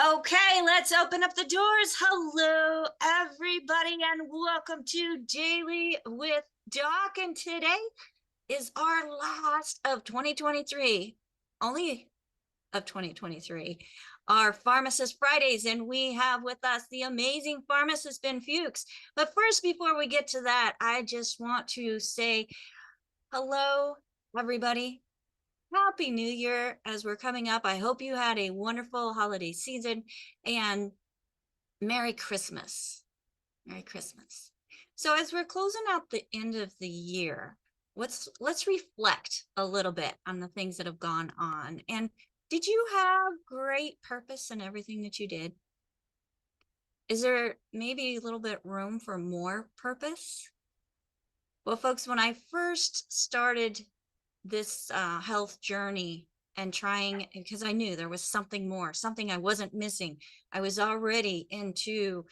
Okay, let's open up the doors. Hello, everybody, and welcome to Daily with Doc. And today is our last of 2023, only of 2023, our Pharmacist Fridays. And we have with us the amazing pharmacist, Ben Fuchs. But first, before we get to that, I just want to say hello, everybody. Happy New Year as we're coming up. I hope you had a wonderful holiday season and Merry Christmas. Merry Christmas. So as we're closing out the end of the year, let's reflect a little bit on the things that have gone on. And did you have great purpose in everything that you did? Is there maybe a little bit room for more purpose? Well, folks, when I first started this health journey and trying, because I knew there was something more, something I wasn't missing. I was already into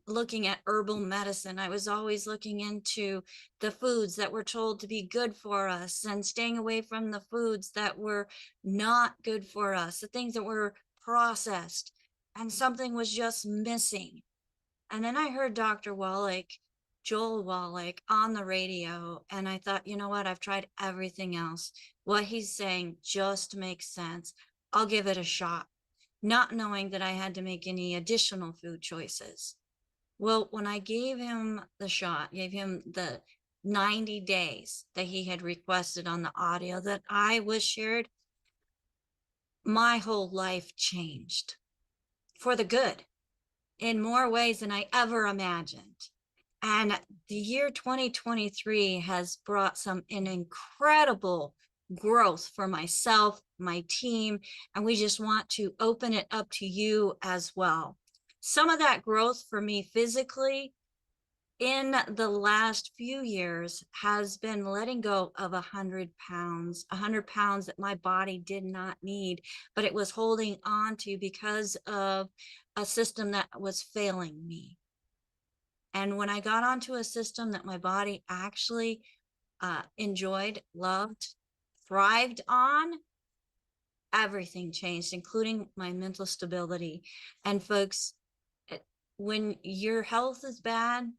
looking at herbal medicine. I was always looking into the foods that were told to be good for us and staying away from the foods that were not good for us, the things that were processed, and something was just missing. And then I heard Dr. Wallach, Joel Wallach, on the radio, and I thought, you know what? I've tried everything else. What he's saying just makes sense. I'll give it a shot, not knowing that I had to make any additional food choices. Well, when I gave him the shot, gave him the 90 days that he had requested on the audio that I was shared, my whole life changed for the good in more ways than I ever imagined. And the year 2023 has brought an incredible growth for myself, my team, and we just want to open it up to you as well. Some of that growth for me physically in the last few years has been letting go of 100 pounds that my body did not need, but it was holding on to because of a system that was failing me. And when I got onto a system that my body actually enjoyed, loved, thrived on, everything changed, including my mental stability. And folks, when your health is bad,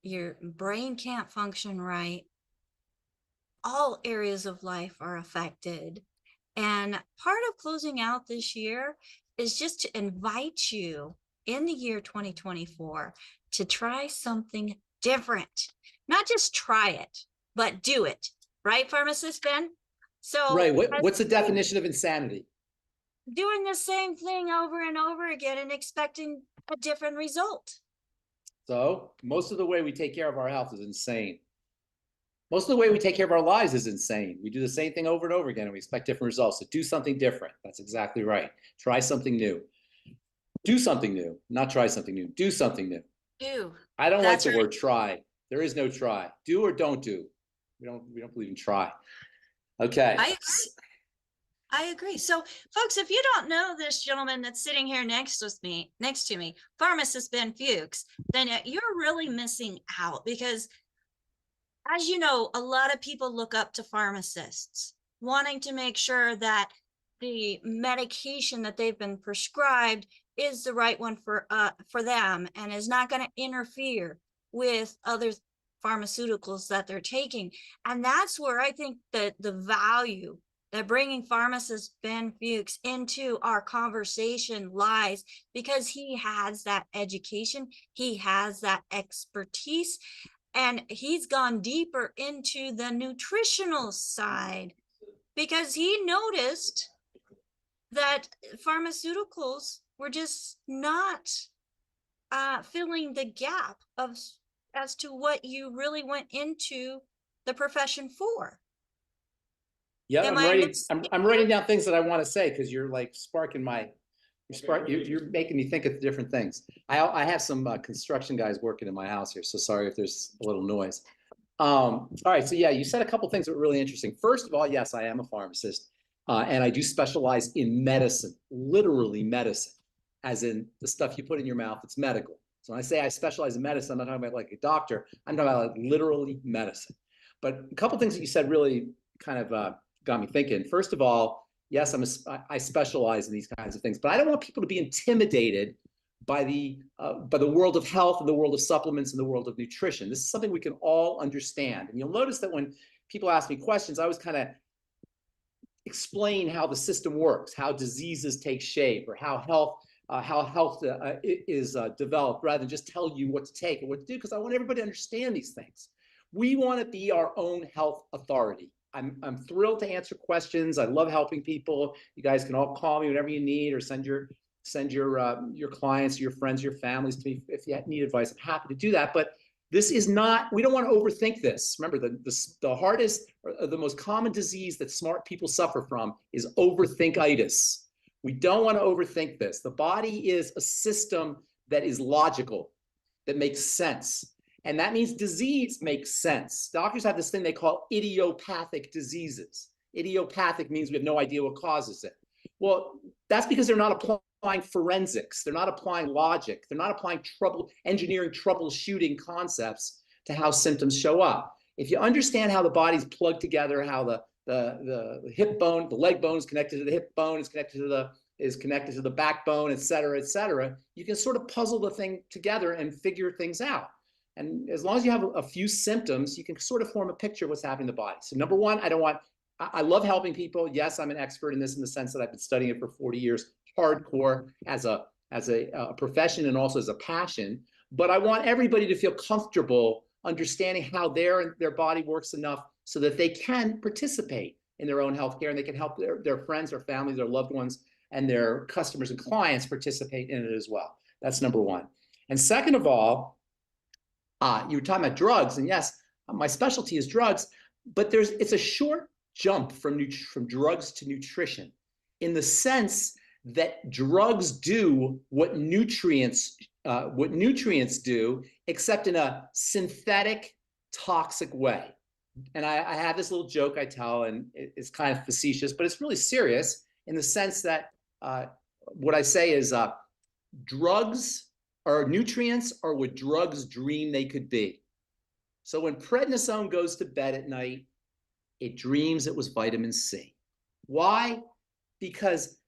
your brain can't function right, all areas of life are affected. And part of closing out this year is just to invite you in the year 2024 to try something different. Not just try it, but do it. Right, Pharmacist Ben? So right. What's the definition of insanity? Doing the same thing over and over again and expecting a different result. So most of the way we take care of our health is insane. Most of the way we take care of our lives is insane. We do the same thing over and over again and we expect different results. So do something different. That's exactly right. Try something new. Do something new, not try something new. Do something new. Do. I don't like the word try. There is no try. Do or don't do. We don't believe in try. Okay. I agree. So, folks, if you don't know this gentleman that's sitting here next to me, Pharmacist Ben Fuchs, then you're really missing out because, as you know, a lot of people look up to pharmacists, wanting to make sure that the medication that they've been prescribed is the right one for them and is not going to interfere with other pharmaceuticals that they're taking. And that's where I think that the value that bringing pharmacist Ben Fuchs into our conversation lies, because he has that education, he has that expertise, and he's gone deeper into the nutritional side because he noticed that pharmaceuticals were just not filling the gap as to what you really went into the profession for. Yeah, I'm writing down things that I want to say because you're like sparking you're making me think of different things. I have some construction guys working in my house here, so sorry if there's a little noise. All right, so yeah, you said a couple things that were really interesting. First of all, yes, I am a pharmacist, and I do specialize in medicine, literally medicine, as in the stuff you put in your mouth. It's medical. So when I say I specialize in medicine, I'm not talking about like a doctor. I'm talking about like literally medicine. But a couple of things that you said really kind of got me thinking. First of all, yes, I specialize in these kinds of things, but I don't want people to be intimidated by the world of health and the world of supplements and the world of nutrition. This is something we can all understand. And you'll notice that when people ask me questions, I always kind of explain how the system works, how diseases take shape, or how health is developed, rather than just tell you what to take and what to do, because I want everybody to understand these things. We want to be our own health authority. I'm thrilled to answer questions. I love helping people. You guys can all call me whenever you need, or send your clients, your friends, your families to me if you need advice. I'm happy to do that. But this is not, we don't want to overthink this. Remember, the hardest, or the most common disease that smart people suffer from is overthinkitis. We don't want to overthink this. The body is a system that is logical, that makes sense. And that means disease makes sense. Doctors have this thing they call idiopathic diseases. Idiopathic means we have no idea what causes it. Well, that's because they're not applying forensics. They're not applying logic. They're not applying engineering troubleshooting concepts to how symptoms show up. If you understand how the body's plugged together, how the hip bone, the leg bone is connected to the hip bone, is connected to the backbone, et cetera, you can sort of puzzle the thing together and figure things out. And as long as you have a few symptoms, you can sort of form a picture of what's happening in the body. So number one, I love helping people. Yes, I'm an expert in this in the sense that I've been studying it for 40 years, hardcore as a profession and also as a passion. But I want everybody to feel comfortable understanding how their body works enough so that they can participate in their own healthcare, and they can help their friends, their families, their loved ones, and their customers and clients participate in it as well. That's number one. And second of all, you were talking about drugs, and yes, my specialty is drugs, but it's a short jump from drugs to nutrition, in the sense that drugs do what nutrients do, except in a synthetic, toxic way. And I have this little joke I tell, and it's kind of facetious, but it's really serious, in the sense that what I say is drugs or nutrients are what drugs dream they could be. So when prednisone goes to bed at night, it dreams it was vitamin C. Why? Because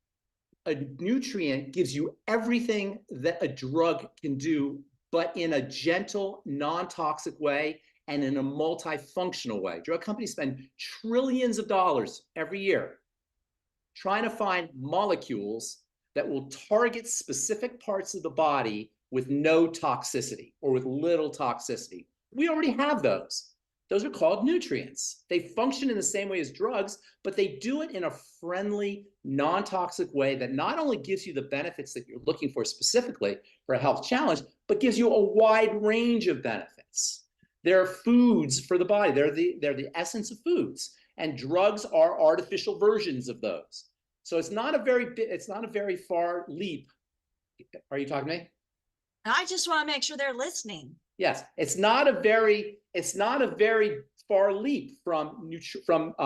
a nutrient gives you everything that a drug can do, but in a gentle, non-toxic way and in a multifunctional way. Drug companies spend trillions of dollars every year trying to find molecules that will target specific parts of the body with no toxicity or with little toxicity. We already have those. Those are called nutrients. They function in the same way as drugs, but they do it in a friendly, non-toxic way that not only gives you the benefits that you're looking for specifically for a health challenge, but gives you a wide range of benefits. They're foods for the body. They're the essence of foods, and drugs are artificial versions of those. So it's not a very far leap. Are you talking to me? I just want to make sure they're listening. Yes, it's not a very far leap from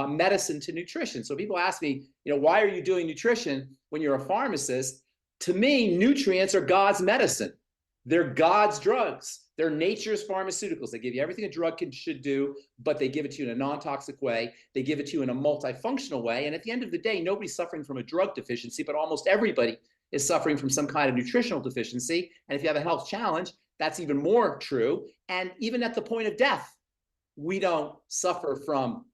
medicine to nutrition. So people ask me, why are you doing nutrition when you're a pharmacist? To me, nutrients are God's medicine. They're God's drugs. They're nature's pharmaceuticals. They give you everything a drug should do, but they give it to you in a non-toxic way. They give it to you in a multifunctional way. And at the end of the day, nobody's suffering from a drug deficiency, but almost everybody is suffering from some kind of nutritional deficiency. And if you have a health challenge, that's even more true. And even at the point of death, we don't suffer from,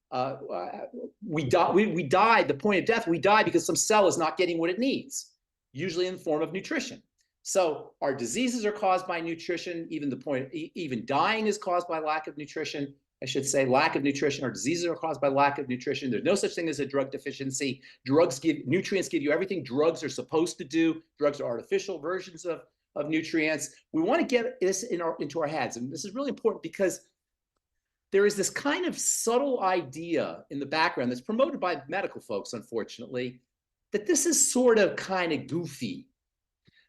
we die, the point of death, we die because some cell is not getting what it needs, usually in the form of nutrition. So our diseases are caused by nutrition. Even dying is caused by lack of nutrition. I should say lack of nutrition. Our diseases are caused by lack of nutrition. There's no such thing as a drug deficiency. Nutrients give you everything drugs are supposed to do. Drugs are artificial versions of nutrients. We want to get this into our heads. And this is really important because there is this kind of subtle idea in the background that's promoted by medical folks, unfortunately, that this is sort of kind of goofy,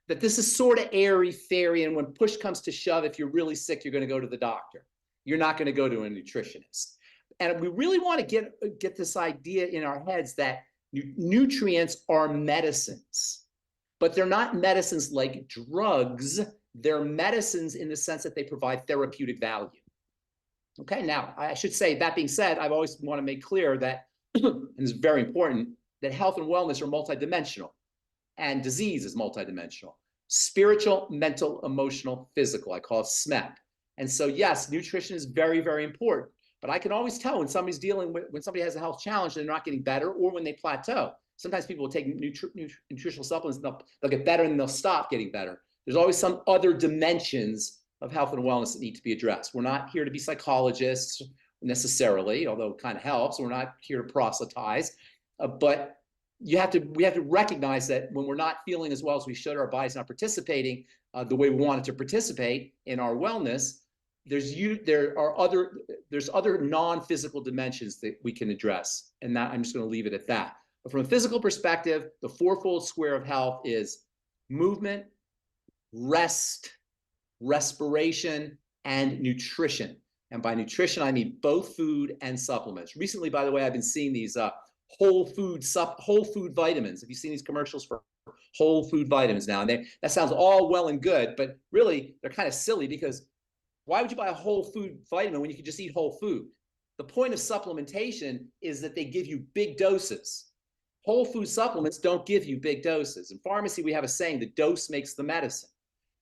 that this is sort of airy-fairy, and when push comes to shove, if you're really sick, you're going to go to the doctor. You're not going to go to a nutritionist. And we really want to get this idea in our heads that nutrients are medicines, but they're not medicines like drugs. They're medicines in the sense that they provide therapeutic value. Okay, now I should say, that being said, I've always want to make clear that, and it's very important, that health and wellness are multidimensional and disease is multidimensional. Spiritual, mental, emotional, physical. I call it SMEP. And so, yes, nutrition is very, very important. But I can always tell when somebody's dealing with, when somebody has a health challenge and they're not getting better, or when they plateau. Sometimes people will take nutritional supplements, and they'll get better and they'll stop getting better. There's always some other dimensions of health and wellness that need to be addressed. We're not here to be psychologists necessarily, although it kind of helps. We're not here to proselytize, but we have to recognize that when we're not feeling as well as we should, our body's not participating the way we want it to participate in our wellness. There's other non-physical dimensions that we can address, and that I'm just going to leave it at that. But from a physical perspective, the fourfold square of health is movement, rest, respiration, and nutrition. And by nutrition, I mean both food and supplements. Recently, by the way, I've been seeing these whole food vitamins. Have you seen these commercials for whole food vitamins now? And that sounds all well and good, but really they're kind of silly, because why would you buy a whole food vitamin when you could just eat whole food? The point of supplementation is that they give you big doses. Whole food supplements don't give you big doses. In pharmacy, we have a saying, the dose makes the medicine.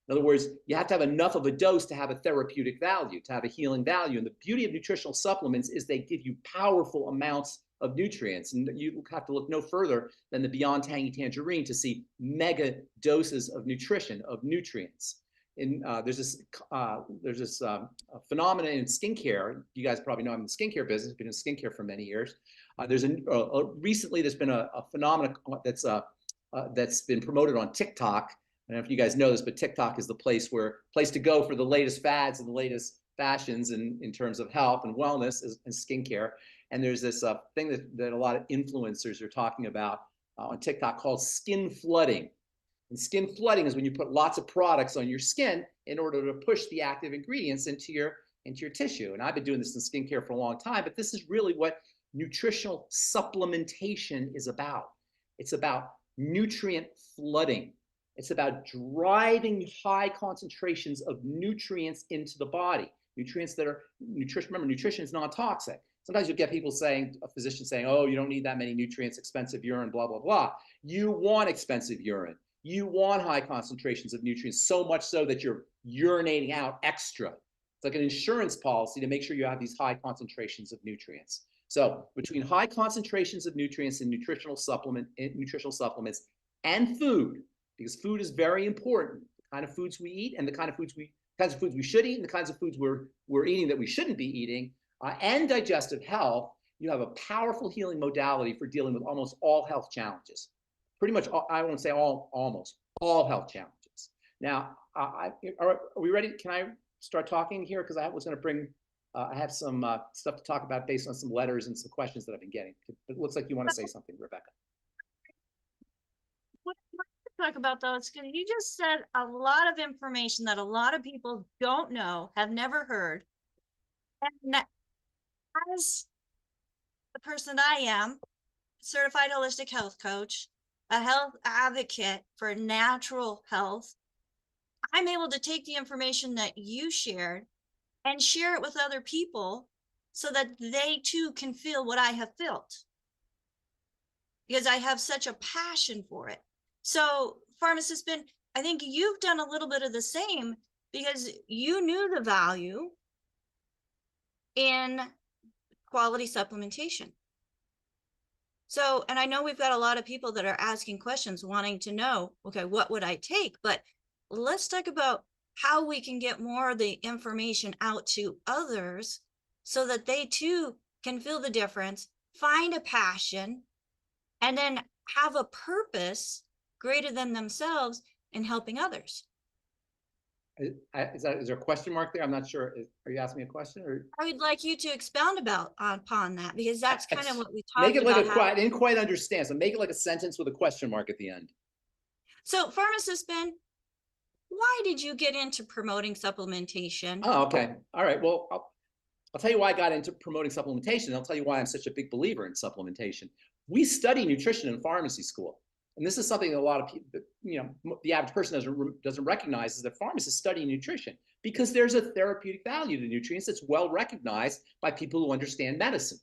In other words, you have to have enough of a dose to have a therapeutic value, to have a healing value. And the beauty of nutritional supplements is they give you powerful amounts of nutrients. And you have to look no further than the Beyond Tangy Tangerine to see mega doses of nutrition, of nutrients. There's this phenomenon in skincare. You guys probably know I'm in the skincare business. I've been in skincare for many years. Recently there's been a phenomenon that's been promoted on TikTok. I don't know if you guys know this, but TikTok is the place to go for the latest fads and the latest fashions in terms of health and wellness and skincare. And there's this thing that a lot of influencers are talking about on TikTok called skin flooding. And skin flooding is when you put lots of products on your skin in order to push the active ingredients into your tissue. And I've been doing this in skincare for a long time, but this is really what nutritional supplementation is about. It's about nutrient flooding. It's about driving high concentrations of nutrients into the body. Nutrients that are nutrition. Remember, nutrition is non-toxic. Sometimes you'll get people saying, a physician saying, oh, you don't need that many nutrients, expensive urine, blah, blah, blah. You want expensive urine. You want high concentrations of nutrients, so much so that you're urinating out extra. It's like an insurance policy to make sure you have these high concentrations of nutrients. So between high concentrations of nutrients in nutritional supplements and food, because food is very important, the kind of foods we eat and the kinds of foods we should eat and the kinds of foods we're eating that we shouldn't be eating, and digestive health, you have a powerful healing modality for dealing with almost all health challenges. Pretty much, I won't say almost all health challenges. Now, are we ready? Can I start talking here? Because I was going to bring, I have some stuff to talk about based on some letters and some questions that I've been getting. It looks like you want to say something, Rebecca. What I'd like to talk about, though, is because you just said a lot of information that a lot of people don't know, have never heard. And as the person I am, certified holistic health coach, a health advocate for natural health, I'm able to take the information that you shared and share it with other people so that they too can feel what I have felt, because I have such a passion for it. So, Pharmacist Ben, I think you've done a little bit of the same, because you knew the value in quality supplementation. So, and I know we've got a lot of people that are asking questions, wanting to know, okay, what would I take? But let's talk about how we can get more of the information out to others so that they too can feel the difference, find a passion, and then have a purpose greater than themselves in helping others. Is there a question mark there? I'm not sure. Are you asking me a question? Or I would like you to expound upon that, because that's kind of what we talked make it like about. I didn't quite understand. So make it like a sentence with a question mark at the end. So, Pharmacist Ben, why did you get into promoting supplementation? Oh, okay. All right. Well, I'll tell you why I got into promoting supplementation. I'll tell you why I'm such a big believer in supplementation. We study nutrition in pharmacy school. And this is something a lot of people, the average person doesn't recognize, is that pharmacists study nutrition because there's a therapeutic value to nutrients that's well recognized by people who understand medicine.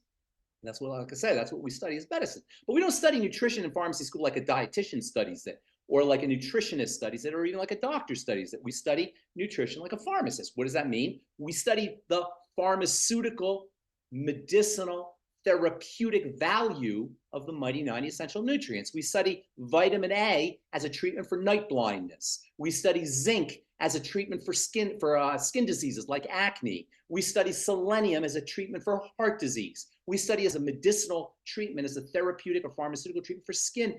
And that's what, like I said, that's what we study as medicine. But we don't study nutrition in pharmacy school like a dietitian studies it, or like a nutritionist studies it, or even like a doctor studies it. We study nutrition like a pharmacist. What does that mean? We study the pharmaceutical, medicinal, therapeutic value of the mighty 90 essential nutrients. We study vitamin A as a treatment for night blindness. We study zinc as a treatment for skin diseases like acne. We study selenium as a treatment for heart disease. We study as a medicinal treatment, as a therapeutic or pharmaceutical treatment for skin,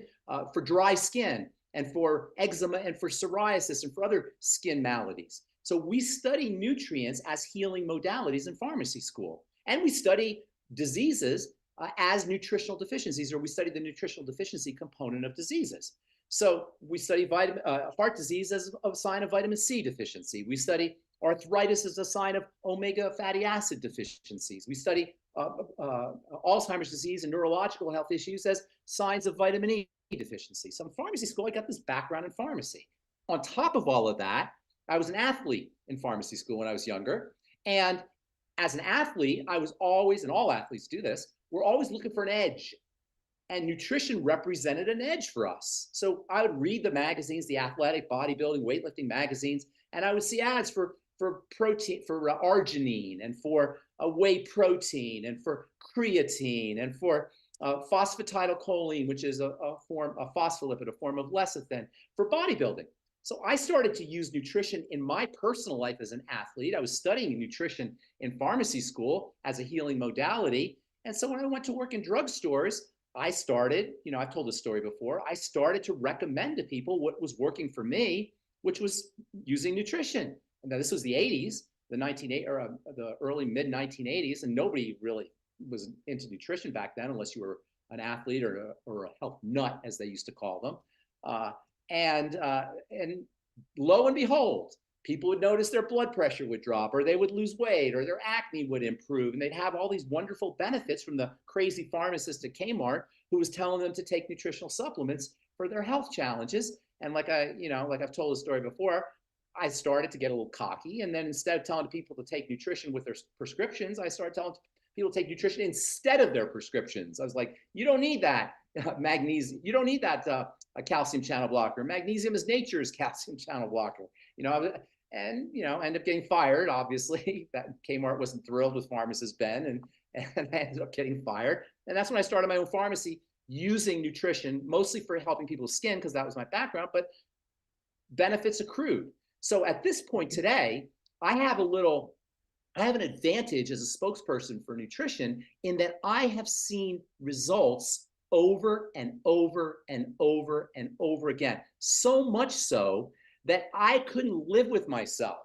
for dry skin, and for eczema, and for psoriasis, and for other skin maladies. So we study nutrients as healing modalities in pharmacy school. And we study diseases as nutritional deficiencies, or we study the nutritional deficiency component of diseases. So we study heart disease as a sign of vitamin C deficiency. We study arthritis as a sign of omega fatty acid deficiencies. We study Alzheimer's disease and neurological health issues as signs of vitamin E deficiency. So in pharmacy school, I got this background in pharmacy. On top of all of that, I was an athlete in pharmacy school when I was younger. And as an athlete, I was always, and all athletes do this, we're always looking for an edge. And nutrition represented an edge for us. So I would read the magazines, the athletic, bodybuilding, weightlifting magazines, and I would see ads for protein, for arginine, and for whey protein, and for creatine, and for phosphatidylcholine, which is a phospholipid, a form of lecithin, for bodybuilding. So I started to use nutrition in my personal life as an athlete. I was studying nutrition in pharmacy school as a healing modality. And so when I went to work in drugstores, I started, I've told this story before, I started to recommend to people what was working for me, which was using nutrition. And now this was the 80s, the early mid 1980s, and nobody really was into nutrition back then unless you were an athlete or a health nut, as they used to call them. And lo and behold, people would notice their blood pressure would drop, or they would lose weight, or their acne would improve, and they'd have all these wonderful benefits from the crazy pharmacist at Kmart who was telling them to take nutritional supplements for their health challenges. And like I've told the story before, I started to get a little cocky, and then instead of telling people to take nutrition with their prescriptions, I started telling people to take nutrition instead of their prescriptions. I was like, you don't need that magnesium, you don't need that a calcium channel blocker. Magnesium is nature's calcium channel blocker. And end up getting fired. Obviously, that Kmart wasn't thrilled with pharmacist Ben, and I ended up getting fired. And that's when I started my own pharmacy, using nutrition mostly for helping people's skin, because that was my background, but benefits accrued. So at this point today, I have an advantage as a spokesperson for nutrition in that I have seen results over and over and over and over again. So much so that I couldn't live with myself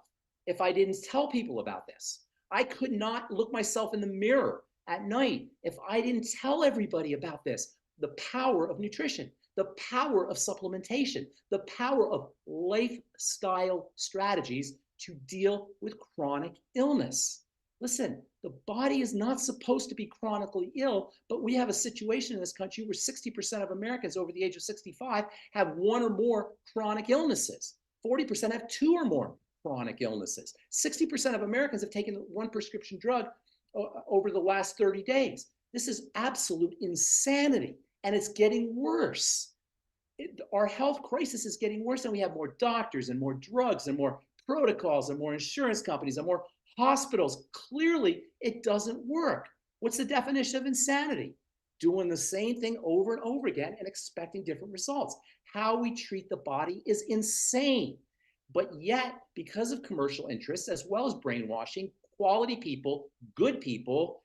if I didn't tell people about this. I could not look myself in the mirror at night if I didn't tell everybody about this. The power of nutrition, the power of supplementation, the power of lifestyle strategies to deal with chronic illness. Listen, the body is not supposed to be chronically ill, but we have a situation in this country where 60% of Americans over the age of 65 have one or more chronic illnesses. 40% have two or more chronic illnesses. 60% of Americans have taken one prescription drug over the last 30 days. This is absolute insanity, and it's getting worse. Our health crisis is getting worse, and we have more doctors and more drugs and more protocols and more insurance companies and more hospitals. Clearly, it doesn't work. What's the definition of insanity? Doing the same thing over and over again and expecting different results. How we treat the body is insane. But yet, because of commercial interests, as well as brainwashing, quality people, good people,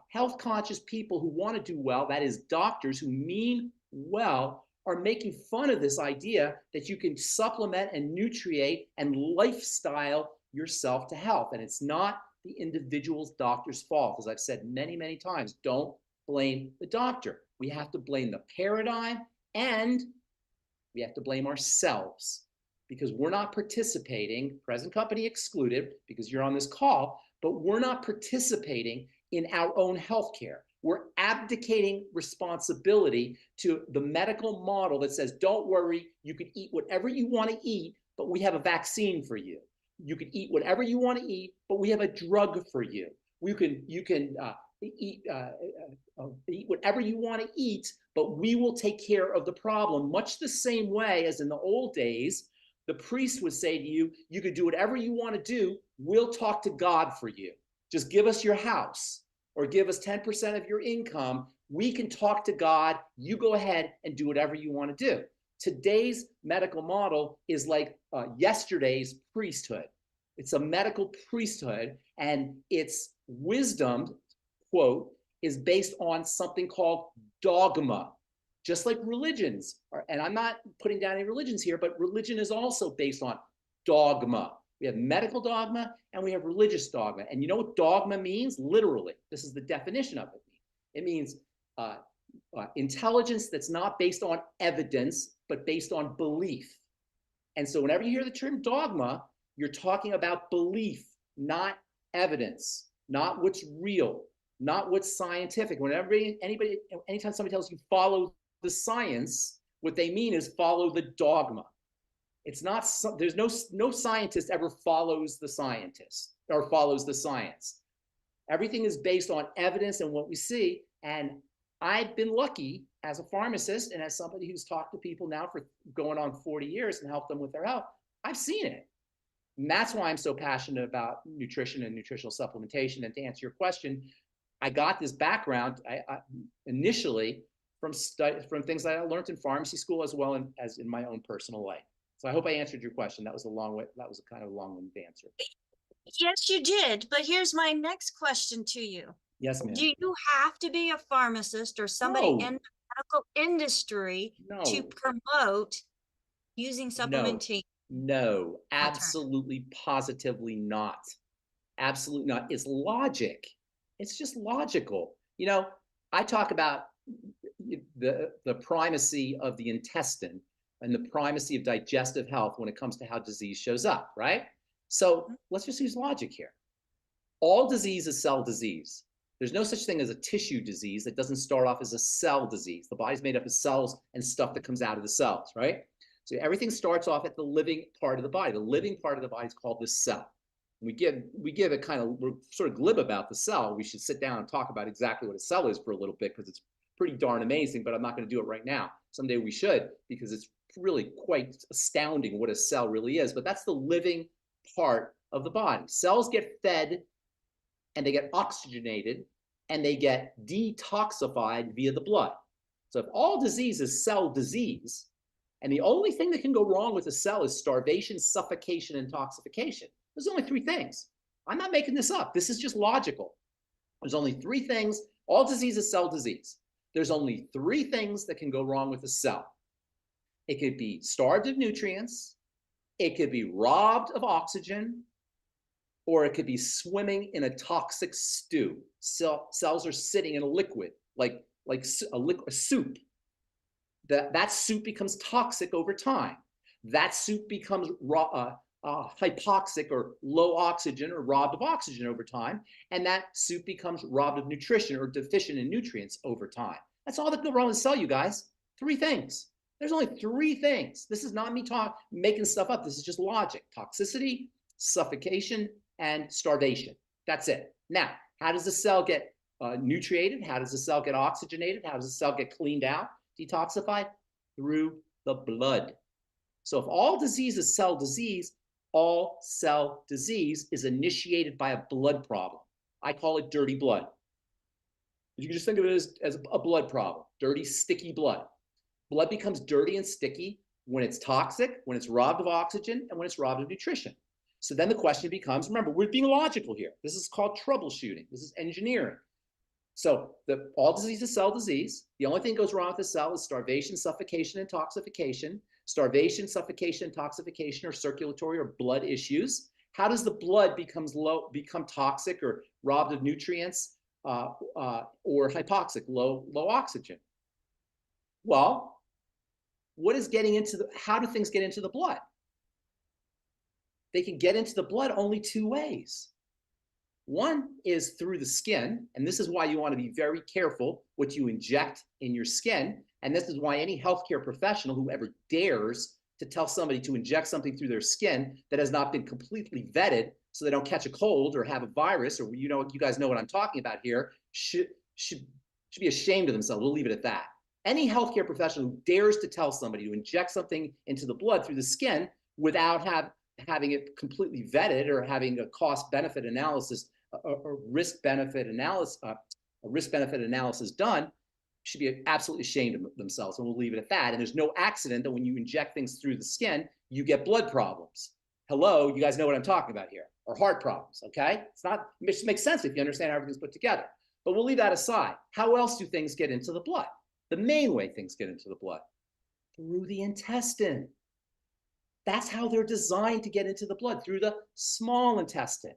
health conscious people who want to do well, that is doctors who mean well, are making fun of this idea that you can supplement and nutriate and lifestyle yourself to health. And it's not the individual's doctor's fault. As I've said many, many times, don't blame the doctor. We have to blame the paradigm, and we have to blame ourselves, because we're not participating, present company excluded, because you're on this call, but we're not participating in our own healthcare. We're abdicating responsibility to the medical model that says, don't worry, you can eat whatever you want to eat, but we have a vaccine for you. You can eat whatever you want to eat, but we have a drug for you. You can eat whatever you want to eat, but we will take care of the problem. Much the same way as in the old days, the priest would say to you, you could do whatever you want to do. We'll talk to God for you. Just give us your house or give us 10% of your income. We can talk to God. You go ahead and do whatever you want to do. Today's medical model is like yesterday's priesthood. It's a medical priesthood, and its wisdom, quote, is based on something called dogma, just like religions are. And I'm not putting down any religions here, but religion is also based on dogma. We have medical dogma and we have religious dogma. And you know what dogma means? Literally, this is the definition of it. It means intelligence that's not based on evidence, but based on belief. And so whenever you hear the term dogma, you're talking about belief, not evidence, not what's real, not what's scientific. Whenever anytime somebody tells you follow the science, what they mean is follow the dogma. It's not, there's no scientist ever follows the scientist or follows the science. Everything is based on evidence and what we see. And I've been lucky as a pharmacist and as somebody who's talked to people now for going on 40 years and helped them with their health. I've seen it. And that's why I'm so passionate about nutrition and nutritional supplementation. And to answer your question, I got this background initially from things that I learned in pharmacy school as well as in my own personal life. So I hope I answered your question. That was a long way. That was a kind of long-winded answer. Yes, you did. But here's my next question to you. Yes, ma'am. Do you have to be a pharmacist or somebody in the medical industry to promote using supplementation? No, absolutely, positively not. Absolutely not. It's logic. It's just logical. You know, I talk about the primacy of the intestine and the primacy of digestive health when it comes to how disease shows up, right? So let's just use logic here. All disease is cell disease. There's no such thing as a tissue disease that doesn't start off as a cell disease. The body's made up of cells and stuff that comes out of the cells, right? So everything starts off at the living part of the body. The living part of the body is called the cell. We give it kind of, we're sort of glib about the cell. We should sit down and talk about exactly what a cell is for a little bit because it's pretty darn amazing, but I'm not going to do it right now. Someday we should, because it's really quite astounding what a cell really is. But that's the living part of the body. Cells get fed and they get oxygenated and they get detoxified via the blood. So if all disease is cell disease, and the only thing that can go wrong with a cell is starvation, suffocation, and intoxication. There's only 3 things. I'm not making this up. This is just logical. There's only 3 things. All disease is cell disease. There's only 3 things that can go wrong with a cell. It could be starved of nutrients, it could be robbed of oxygen, or it could be swimming in a toxic stew. Cells are sitting in a liquid, like a soup. That soup becomes toxic over time. That soup becomes hypoxic or low oxygen or robbed of oxygen over time. And that soup becomes robbed of nutrition or deficient in nutrients over time. That's all that can go wrong with the cell, you guys. 3 things. There's only 3 things. This is not me making stuff up. This is just logic. Toxicity, suffocation, and starvation. That's it. Now, how does the cell get nutriated? How does the cell get oxygenated? How does the cell get cleaned out, detoxified? Through the blood. So if all disease is cell disease, all cell disease is initiated by a blood problem. I call it dirty blood. You can just think of it as a blood problem, dirty, sticky blood. Blood becomes dirty and sticky when it's toxic, when it's robbed of oxygen, and when it's robbed of nutrition. So then the question becomes, remember, we're being logical here. This is called troubleshooting. This is engineering. So all disease is cell disease. The only thing that goes wrong with the cell is starvation, suffocation, and intoxication. Starvation, suffocation, intoxication are circulatory or blood issues. How does the blood become toxic or robbed of nutrients or hypoxic, low oxygen? Well, how do things get into the blood? They can get into the blood only 2 ways. One is through the skin, and this is why you want to be very careful what you inject in your skin. And this is why any healthcare professional who ever dares to tell somebody to inject something through their skin that has not been completely vetted so they don't catch a cold or have a virus, or you guys know what I'm talking about here, should be ashamed of themselves. We'll leave it at that. Any healthcare professional who dares to tell somebody to inject something into the blood through the skin without having it completely vetted or having a cost-benefit analysis, a risk-benefit analysis done, should be absolutely ashamed of themselves, and we'll leave it at that. And there's no accident that when you inject things through the skin, you get blood problems. Hello, you guys know what I'm talking about here, or heart problems, okay? It just makes sense if you understand how everything's put together. But we'll leave that aside. How else do things get into the blood? The main way things get into the blood, through the intestine. That's how they're designed to get into the blood, through the small intestine.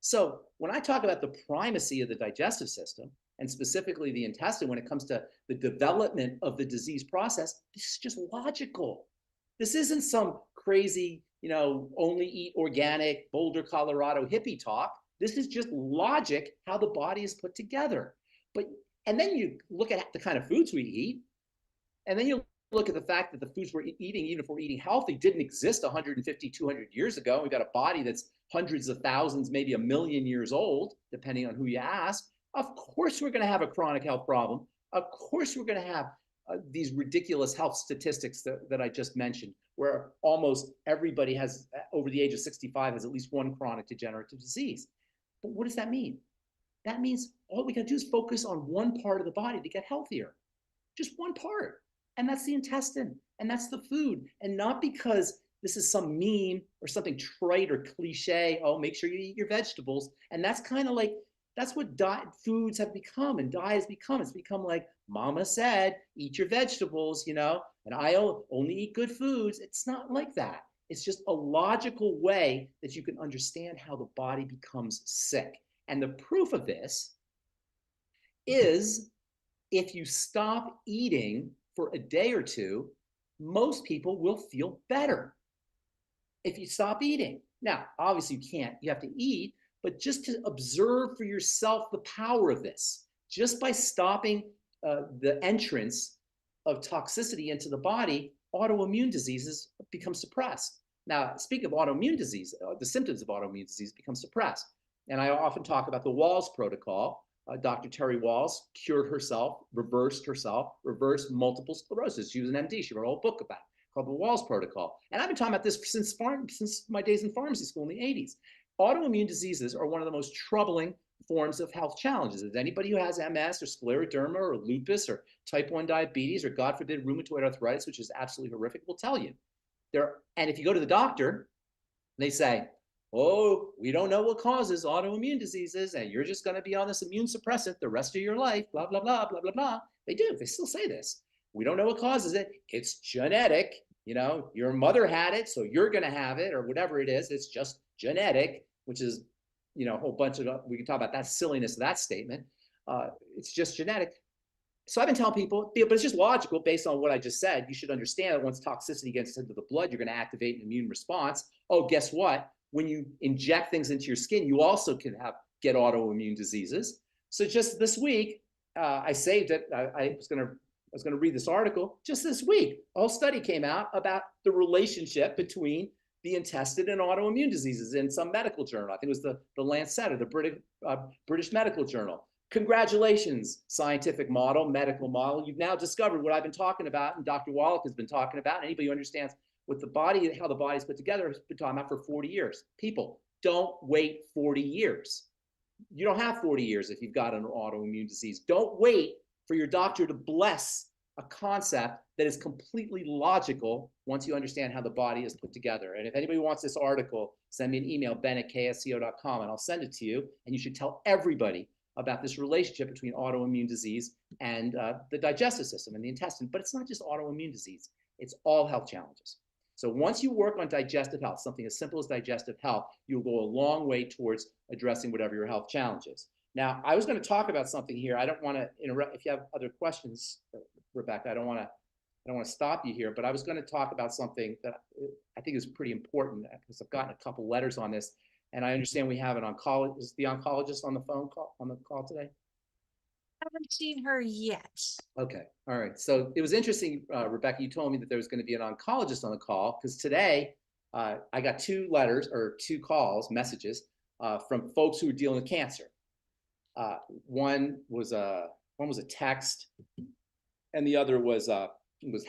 So when I talk about the primacy of the digestive system, and specifically the intestine, when it comes to the development of the disease process, this is just logical. This isn't some crazy, only eat organic, Boulder, Colorado hippie talk. This is just logic, how the body is put together. And then you look at the kind of foods we eat, and then you look at the fact that the foods we're eating, even if we're eating healthy, didn't exist 150, 200 years ago. We've got a body that's hundreds of thousands, maybe 1 million years old, depending on who you ask. Of course, we're going to have a chronic health problem. Of course, we're going to have these ridiculous health statistics that I just mentioned, where almost everybody has, over the age of 65, has at least one chronic degenerative disease. But what does that mean? That means all we got to do is focus on one part of the body to get healthier. Just one part. And that's the intestine. And that's the food. And not because this is some meme or something trite or cliche. Oh, make sure you eat your vegetables. And that's kind of like, that's what foods have become and diet has become. It's become like, mama said, eat your vegetables, and I only eat good foods. It's not like that. It's just a logical way that you can understand how the body becomes sick. And the proof of this is if you stop eating for a day or two, most people will feel better if you stop eating. Now, obviously you have to eat, but just to observe for yourself the power of this, just by stopping the entrance of toxicity into the body, autoimmune diseases become suppressed. Now, speaking of autoimmune disease, the symptoms of autoimmune disease become suppressed. And I often talk about the Walls protocol. Dr. Terry Walls cured herself, reversed multiple sclerosis. She was an MD. She wrote a whole book about it called the Walls protocol. And I've been talking about this since my days in pharmacy school in the 80s. Autoimmune diseases are one of the most troubling forms of health challenges. As anybody who has MS or scleroderma or lupus or type 1 diabetes or, God forbid, rheumatoid arthritis, which is absolutely horrific, will tell you. And if you go to the doctor, they say, oh, we don't know what causes autoimmune diseases, and you're just going to be on this immune suppressant the rest of your life, blah, blah, blah, blah, blah, blah. They do. They still say this. We don't know what causes it. It's genetic. Your mother had it, so you're going to have it, or whatever it is. It's just genetic, which is, a whole bunch of, we can talk about that silliness of that statement. It's just genetic. So I've been telling people, but it's just logical based on what I just said. You should understand that once toxicity gets into the blood, you're going to activate an immune response. Oh, guess what? When you inject things into your skin, you also can get autoimmune diseases. So just this week, I saved it. I was going to read this article just this week. A whole study came out about the relationship between the intestine and autoimmune diseases in some medical journal. I think it was the Lancet or the British Medical Journal. Congratulations, scientific model, medical model. You've now discovered what I've been talking about, and Dr. Wallach has been talking about. Anybody who understands what the body, how the body is put together, has been talking about for 40 years. People, don't wait 40 years. You don't have 40 years if you've got an autoimmune disease. Don't wait for your doctor to bless a concept that is completely logical once you understand how the body is put together. And if anybody wants this article, send me an email, ben@ksco.com, and I'll send it to you. And you should tell everybody about this relationship between autoimmune disease and the digestive system and the intestine. But it's not just autoimmune disease. It's all health challenges. So once you work on digestive health, something as simple as digestive health, you'll go a long way towards addressing whatever your health challenge is. Now, I was going to talk about something here. I don't want to interrupt. If you have other questions, Rebecca, I don't want to stop you here, but I was going to talk about something that I think is pretty important because I've gotten a couple letters on this. And I understand we have an oncologist. Is the oncologist on the call today? I haven't seen her yet. Okay, all right. So it was interesting, Rebecca, you told me that there was going to be an oncologist on the call because today I got 2 messages from folks who were dealing with cancer. One was a text, and the other was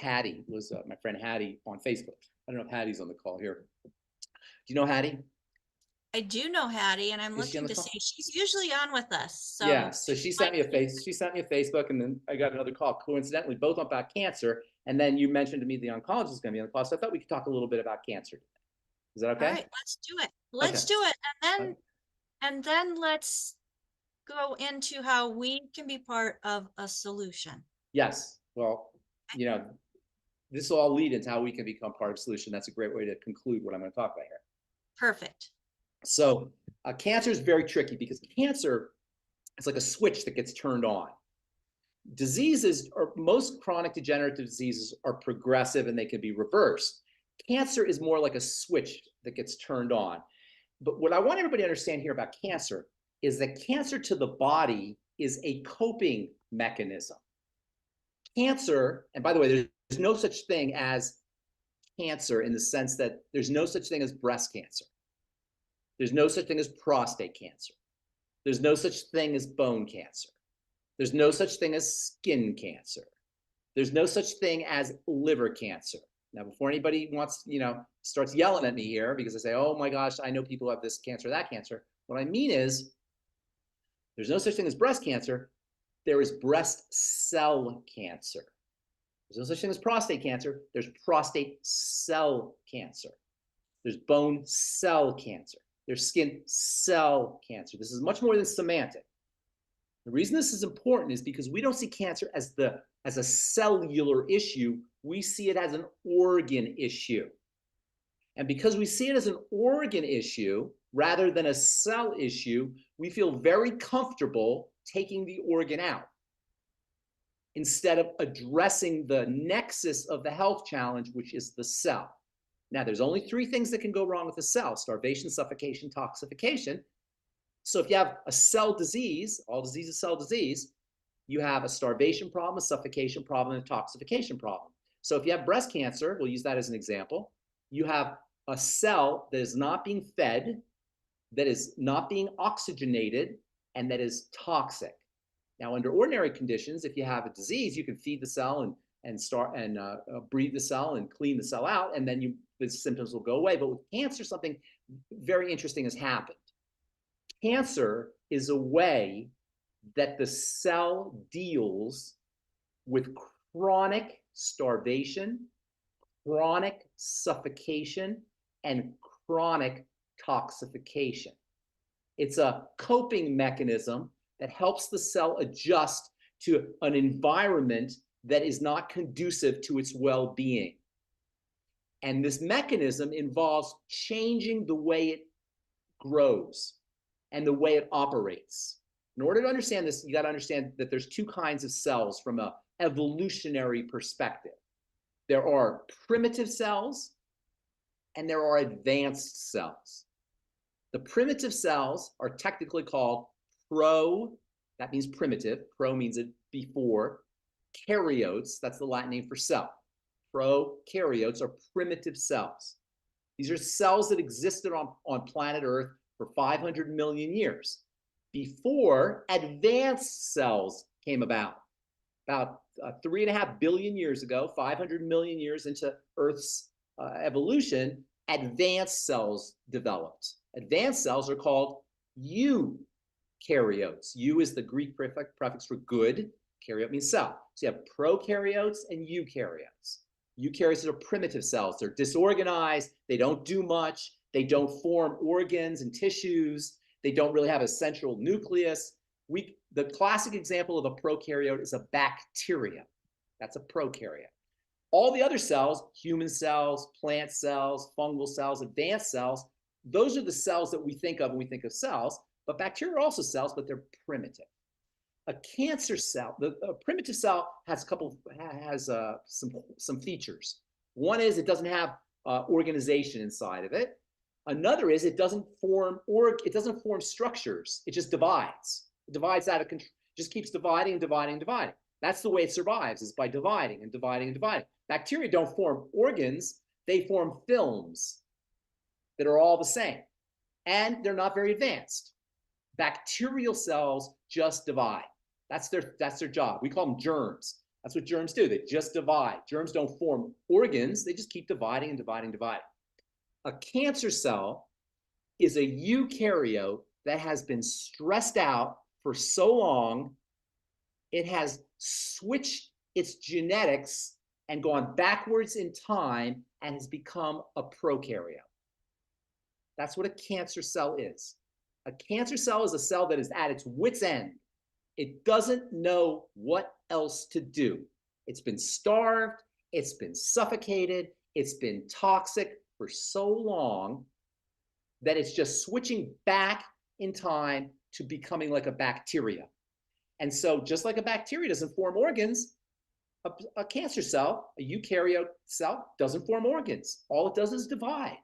Hattie, my friend Hattie on Facebook. I don't know if Hattie's on the call here. Do you know Hattie? I do know Hattie, and I'm looking to see she's usually on with us. So yeah, so she sent me a Facebook, and then I got another call, coincidentally, both about cancer. And then you mentioned to me the oncologist is going to be on the call, so I thought we could talk a little bit about cancer today. Is that okay? All right, let's do it. Let's do it, and then let's go into how we can be part of a solution. Yes. Well, you know, this will all lead into how we can become part of a solution. That's a great way to conclude what I'm going to talk about here. Perfect. So cancer is very tricky because cancer is like a switch that gets turned on. Diseases, or most chronic degenerative diseases, are progressive and they can be reversed. Cancer is more like a switch that gets turned on. But what I want everybody to understand here about cancer is that cancer to the body is a coping mechanism. Cancer, and by the way, there's no such thing as cancer in the sense that there's no such thing as breast cancer. There's no such thing as prostate cancer. There's no such thing as bone cancer. There's no such thing as skin cancer. There's no such thing as liver cancer. Now, before anybody starts yelling at me here because I say, oh my gosh, I know people have this cancer, that cancer. What I mean is there's no such thing as breast cancer. There is breast cell cancer. There's no such thing as prostate cancer. There's prostate cell cancer. There's bone cell cancer. There's skin cell cancer. This is much more than semantic. The reason this is important is because we don't see cancer as a cellular issue. We see it as an organ issue. And because we see it as an organ issue rather than a cell issue, we feel very comfortable taking the organ out instead of addressing the nexus of the health challenge, which is the cell. Now, there's only 3 things that can go wrong with a cell: starvation, suffocation, toxification. So if you have a cell disease, all disease is cell disease, you have a starvation problem, a suffocation problem, and a toxification problem. So if you have breast cancer, we'll use that as an example, you have a cell that is not being fed, that is not being oxygenated, and that is toxic. Now, under ordinary conditions, if you have a disease, you can feed the cell and breathe the cell and clean the cell out, and then the symptoms will go away. But with cancer, something very interesting has happened. Cancer is a way that the cell deals with chronic starvation, chronic suffocation, and chronic toxification. It's a coping mechanism that helps the cell adjust to an environment that is not conducive to its well-being. And this mechanism involves changing the way it grows and the way it operates. In order to understand this, you got to understand that there's 2 kinds of cells from an evolutionary perspective. There are primitive cells and there are advanced cells. The primitive cells are technically called that means primitive, means it before, karyotes, that's the Latin name for cell. Prokaryotes are primitive cells. These are cells that existed on planet Earth for 500 million years before advanced cells came about. About 3.5 billion years ago, 500 million years into Earth's evolution, advanced cells developed. Advanced cells are called eukaryotes. Eu is the Greek prefix for good. Karyote means cell. So you have prokaryotes and eukaryotes. Eukaryotes are primitive cells. They're disorganized. They don't do much. They don't form organs and tissues. They don't really have a central nucleus. The classic example of a prokaryote is a bacteria. That's a prokaryote. All the other cells, human cells, plant cells, fungal cells, advanced cells, those are the cells that we think of when we think of cells. But bacteria are also cells, but they're primitive. A cancer cell, a primitive cell has some features. One is it doesn't have organization inside of it. Another is it doesn't form structures. It just divides. It divides out of control, just keeps dividing and dividing and dividing. That's the way it survives, is by dividing and dividing and dividing. Bacteria don't form organs, they form films that are all the same. And they're not very advanced. Bacterial cells just divide. That's their job. We call them germs. That's what germs do. They just divide. Germs don't form organs. They just keep dividing and dividing and dividing. A cancer cell is a eukaryote that has been stressed out for so long, it has switched its genetics and gone backwards in time and has become a prokaryote. That's what a cancer cell is. A cancer cell is a cell that is at its wit's end. It doesn't know what else to do. It's been starved, it's been suffocated, it's been toxic for so long that it's just switching back in time to becoming like a bacteria. And so just like a bacteria doesn't form organs, a cancer cell, a eukaryote cell, doesn't form organs. All it does is divide.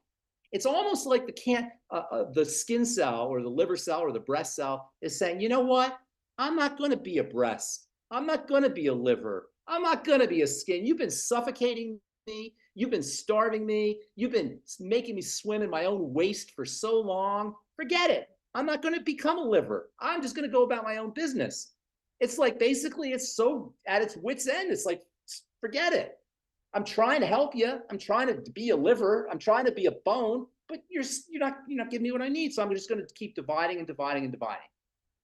It's almost like the skin cell or the liver cell or the breast cell is saying, you know what? I'm not going to be a breast. I'm not going to be a liver. I'm not going to be a skin. You've been suffocating me. You've been starving me. You've been making me swim in my own waste for so long. Forget it. I'm not going to become a liver. I'm just going to go about my own business. It's like basically it's so at its wit's end. It's like, forget it. I'm trying to help you. I'm trying to be a liver. I'm trying to be a bone, but you're not giving me what I need. So I'm just going to keep dividing and dividing and dividing.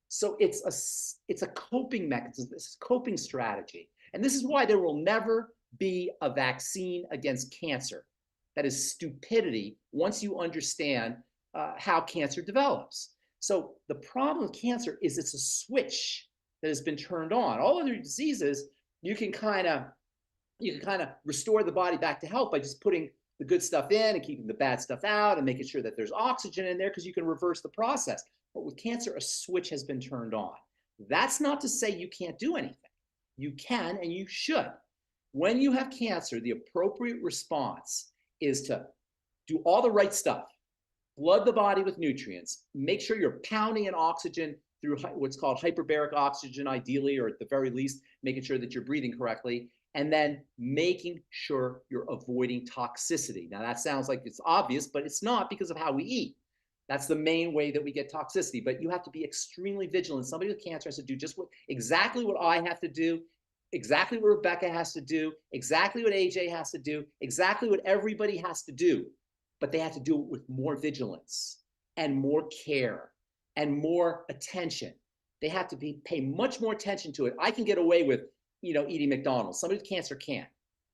So it's a coping mechanism. This is a coping strategy. And this is why there will never be a vaccine against cancer. That is stupidity once you understand how cancer develops. So the problem with cancer is it's a switch that has been turned on. All other diseases, you can kind of restore the body back to health by just putting the good stuff in and keeping the bad stuff out and making sure that there's oxygen in there because you can reverse the process. But with cancer, a switch has been turned on. That's not to say you can't do anything. You can and you should. When you have cancer, the appropriate response is to do all the right stuff. Flood the body with nutrients. Make sure you're pounding in oxygen through what's called hyperbaric oxygen, ideally, or at the very least, making sure that you're breathing correctly. And then making sure you're avoiding toxicity. Now that sounds like it's obvious, but it's not because of how we eat. That's the main way that we get toxicity, but you have to be extremely vigilant. Somebody with cancer has to do exactly what I have to do, exactly what Rebecca has to do, exactly what AJ has to do, exactly what everybody has to do, but they have to do it with more vigilance and more care and more attention. They have to pay much more attention to it. I can get away with eating McDonald's. Somebody with cancer can't.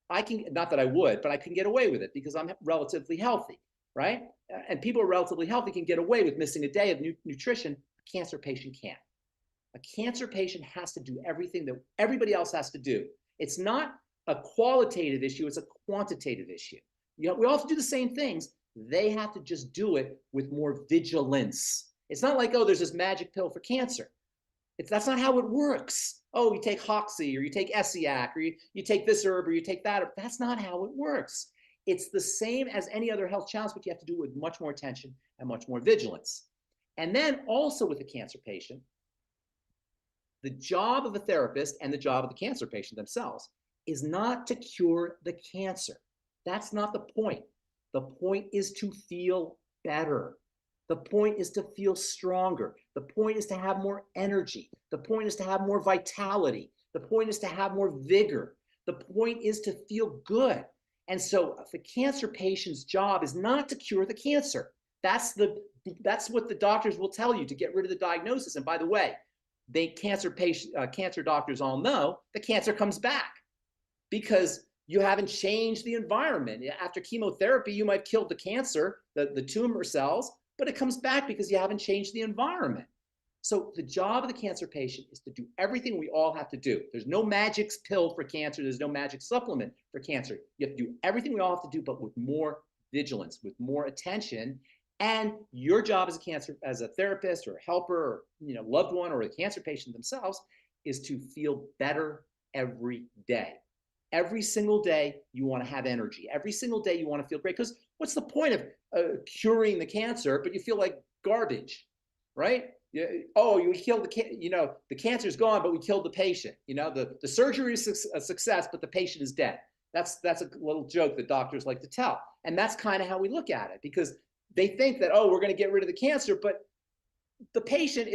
I can, not that I would, but I can get away with it because I'm relatively healthy, right? And people who are relatively healthy can get away with missing a day of nutrition. A cancer patient can't. A cancer patient has to do everything that everybody else has to do. It's not a qualitative issue, it's a quantitative issue. We all have to do the same things. They have to just do it with more vigilance. It's not like, oh, there's this magic pill for cancer. That's not how it works. Oh, you take Hoxie or you take Essiac or you take this herb or you take that herb. That's not how it works. It's the same as any other health challenge, but you have to do it with much more attention and much more vigilance. And then also with a cancer patient, the job of a therapist and the job of the cancer patient themselves is not to cure the cancer. That's not the point. The point is to feel better. The point is to feel stronger. The point is to have more energy. The point is to have more vitality. The point is to have more vigor. The point is to feel good. And so the cancer patient's job is not to cure the cancer. That's what the doctors will tell you to get rid of the diagnosis. And by the way, cancer doctors all know the cancer comes back because you haven't changed the environment. After chemotherapy, you might have killed the cancer, the tumor cells, but it comes back because you haven't changed the environment. So the job of the cancer patient is to do everything we all have to do. There's no magic pill for cancer. There's no magic supplement for cancer. You have to do everything we all have to do, but with more vigilance, with more attention. And your job as a therapist or a helper or loved one or a cancer patient themselves is to feel better every day. Every single day you want to have energy. Every single day you want to feel great because What's the point of curing the cancer, but you feel like garbage, right? Oh, you killed the cancer's gone, but we killed the patient. The surgery is a success, but the patient is dead. That's a little joke that doctors like to tell. And that's kind of how we look at it, because they think that, oh, we're going to get rid of the cancer, but the patient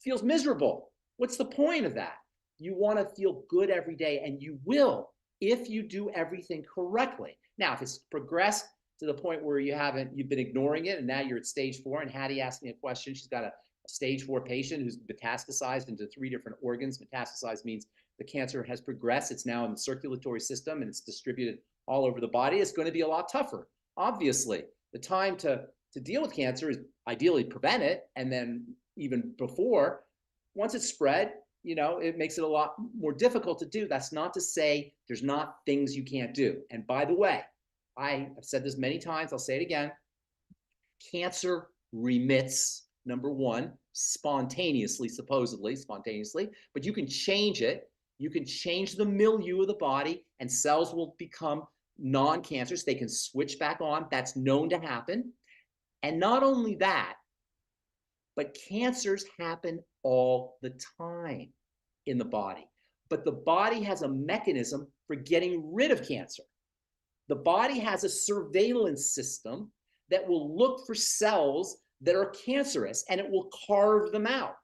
feels miserable. What's the point of that? You want to feel good every day, and you will if you do everything correctly. Now, if it's progressed to the point where you've been ignoring it, and now you're at stage 4, and Hattie asked me a question. She's got a stage 4 patient who's metastasized into 3 different organs. Metastasized means the cancer has progressed. It's now in the circulatory system, and it's distributed all over the body. It's going to be a lot tougher. Obviously, the time to deal with cancer is ideally prevent it, and then even before, once it's spread, it makes it a lot more difficult to do. That's not to say there's not things you can't do. And by the way, I've said this many times, I'll say it again. Cancer remits, number 1, spontaneously, supposedly spontaneously, but you can change it. You can change the milieu of the body, and cells will become non-cancerous. They can switch back on. That's known to happen. And not only that, but cancers happen all the time in the body. But the body has a mechanism for getting rid of cancer. The body has a surveillance system that will look for cells that are cancerous, and it will carve them out.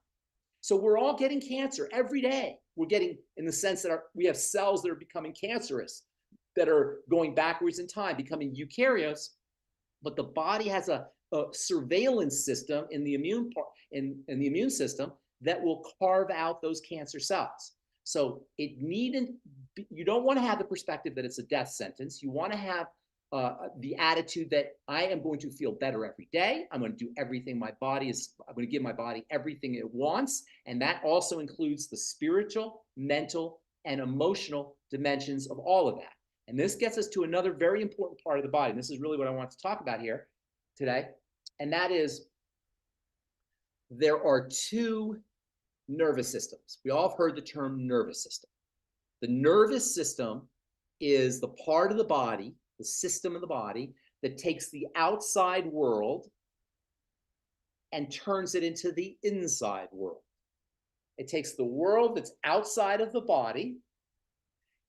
So we're all getting cancer every day. We're getting, in the sense that we have cells that are becoming cancerous, that are going backwards in time, becoming eukaryotes. But the body has a surveillance system in the immune system that will carve out those cancer cells. So you don't want to have the perspective that it's a death sentence. You want to have the attitude that I am going to feel better every day. I'm going to do everything I'm going to give my body everything it wants. And that also includes the spiritual, mental, and emotional dimensions of all of that. And this gets us to another very important part of the body. And this is really what I want to talk about here today. And that is, there are 2 nervous systems. We all have heard the term nervous system. The nervous system is the part of the body, the system of the body, that takes the outside world and turns it into the inside world. It takes the world that's outside of the body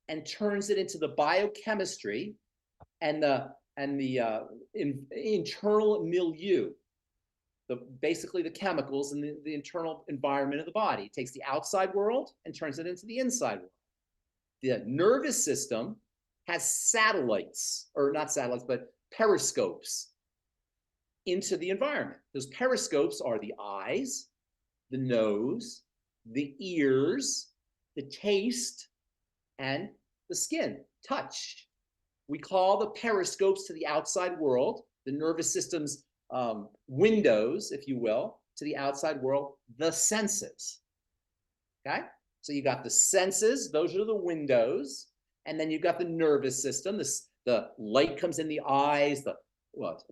and turns it into the biochemistry and the internal milieu, basically the chemicals and the internal environment of the body. It takes the outside world and turns it into the inside world. The nervous system has satellites, or not satellites, but periscopes into the environment. Those periscopes are the eyes, the nose, the ears, the taste, and the skin, touch. We call the periscopes to the outside world, the nervous system's windows, if you will, to the outside world, the senses. Okay? So you got the senses, those are the windows, and then you've got the nervous system. The light comes in the eyes, the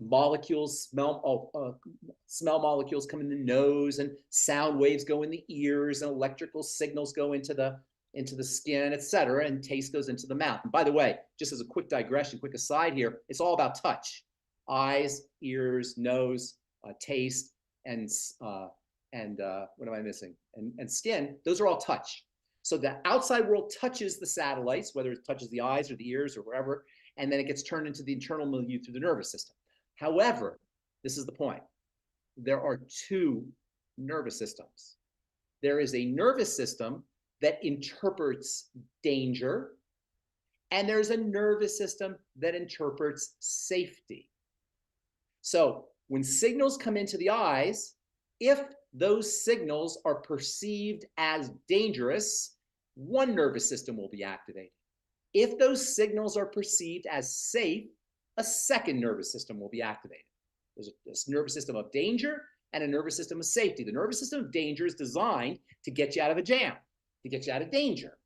molecules, smell molecules come in the nose, and sound waves go in the ears, and electrical signals go into the skin, etc., and taste goes into the mouth. And by the way, just as a quick digression, quick aside here, it's all about touch. Eyes, ears, nose, taste, and what am I missing? And skin, those are all touch. So the outside world touches the satellites, whether it touches the eyes or the ears or wherever, and then it gets turned into the internal milieu through the nervous system. However, this is the point. There are 2 nervous systems. There is a nervous system that interprets danger, and there's a nervous system that interprets safety. So when signals come into the eyes, if those signals are perceived as dangerous, one nervous system will be activated. If those signals are perceived as safe, a second nervous system will be activated. There's a nervous system of danger and a nervous system of safety. The nervous system of danger is designed to get you out of a jam, to get you out of danger.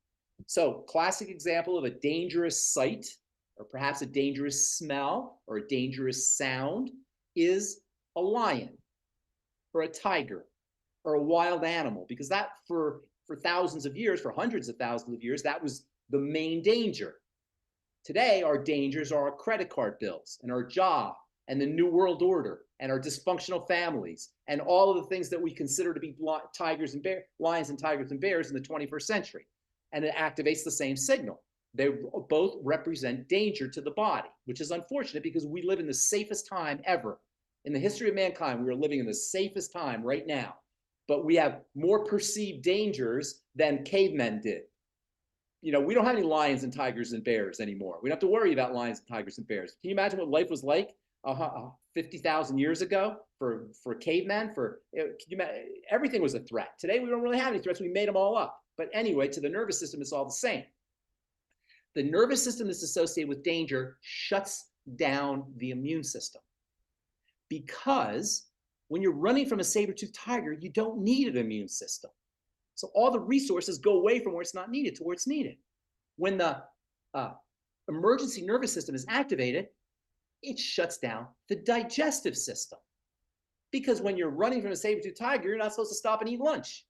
So, classic example of a dangerous sight, or perhaps a dangerous smell, or a dangerous sound, is a lion, or a tiger, or a wild animal, because that for thousands of years, for hundreds of thousands of years, that was the main danger. Today, our dangers are our credit card bills and our job and the New World Order and our dysfunctional families and all of the things that we consider to be tigers and lions and tigers and bears in the 21st century. And it activates the same signal. They both represent danger to the body, which is unfortunate because we live in the safest time ever. In the history of mankind, we are living in the safest time right now. But we have more perceived dangers than cavemen did. You know, we don't have any lions and tigers and bears anymore. We don't have to worry about lions and tigers and bears. Can you imagine what life was like 50,000 years ago for cavemen? Everything was a threat. Today, we don't really have any threats. We made them all up. But anyway, to the nervous system, it's all the same. The nervous system that's associated with danger shuts down the immune system. Because when you're running from a saber-toothed tiger, you don't need an immune system. So all the resources go away from where it's not needed to where it's needed. When the emergency nervous system is activated, it shuts down the digestive system. Because when you're running from a saber-toothed tiger, you're not supposed to stop and eat lunch.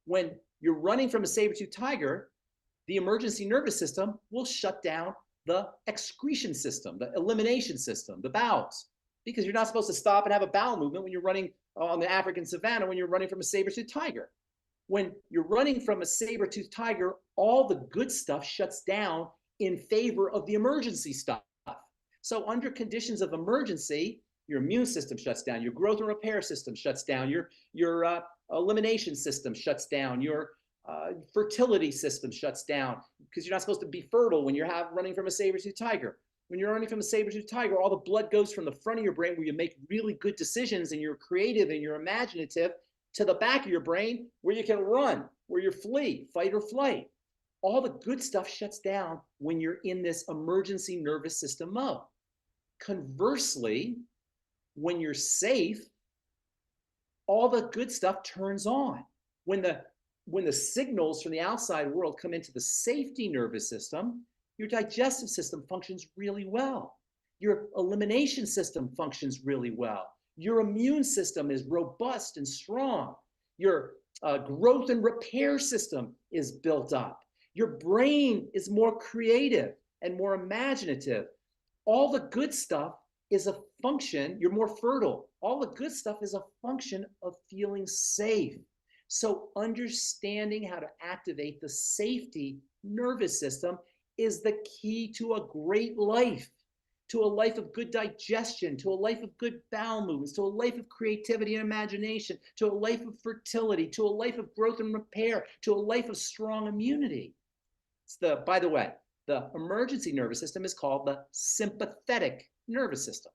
When you're running from a saber-toothed tiger, the emergency nervous system will shut down the excretion system, the elimination system, the bowels. Because you're not supposed to stop and have a bowel movement when you're running on the African savannah, when you're running from a saber-toothed tiger. When you're running from a saber-toothed tiger, all the good stuff shuts down in favor of the emergency stuff. So under conditions of emergency, your immune system shuts down, your growth and repair system shuts down, your elimination system shuts down, your fertility system shuts down, because you're not supposed to be fertile when you're running from a saber-toothed tiger. When you're running from a saber-toothed tiger, all the blood goes from the front of your brain where you make really good decisions and you're creative and you're imaginative to the back of your brain where you can run, where you flee, fight or flight. All the good stuff shuts down when you're in this emergency nervous system mode. Conversely, when you're safe, all the good stuff turns on. When the signals from the outside world come into the safety nervous system, your digestive system functions really well. Your elimination system functions really well. Your immune system is robust and strong. Your growth and repair system is built up. Your brain is more creative and more imaginative. All the good stuff is a function, you're more fertile. All the good stuff is a function of feeling safe. So understanding how to activate the safety nervous system is the key to a great life, to a life of good digestion, to a life of good bowel movements, to a life of creativity and imagination, to a life of fertility, to a life of growth and repair, to a life of strong immunity. By the way, the emergency nervous system is called the sympathetic nervous system.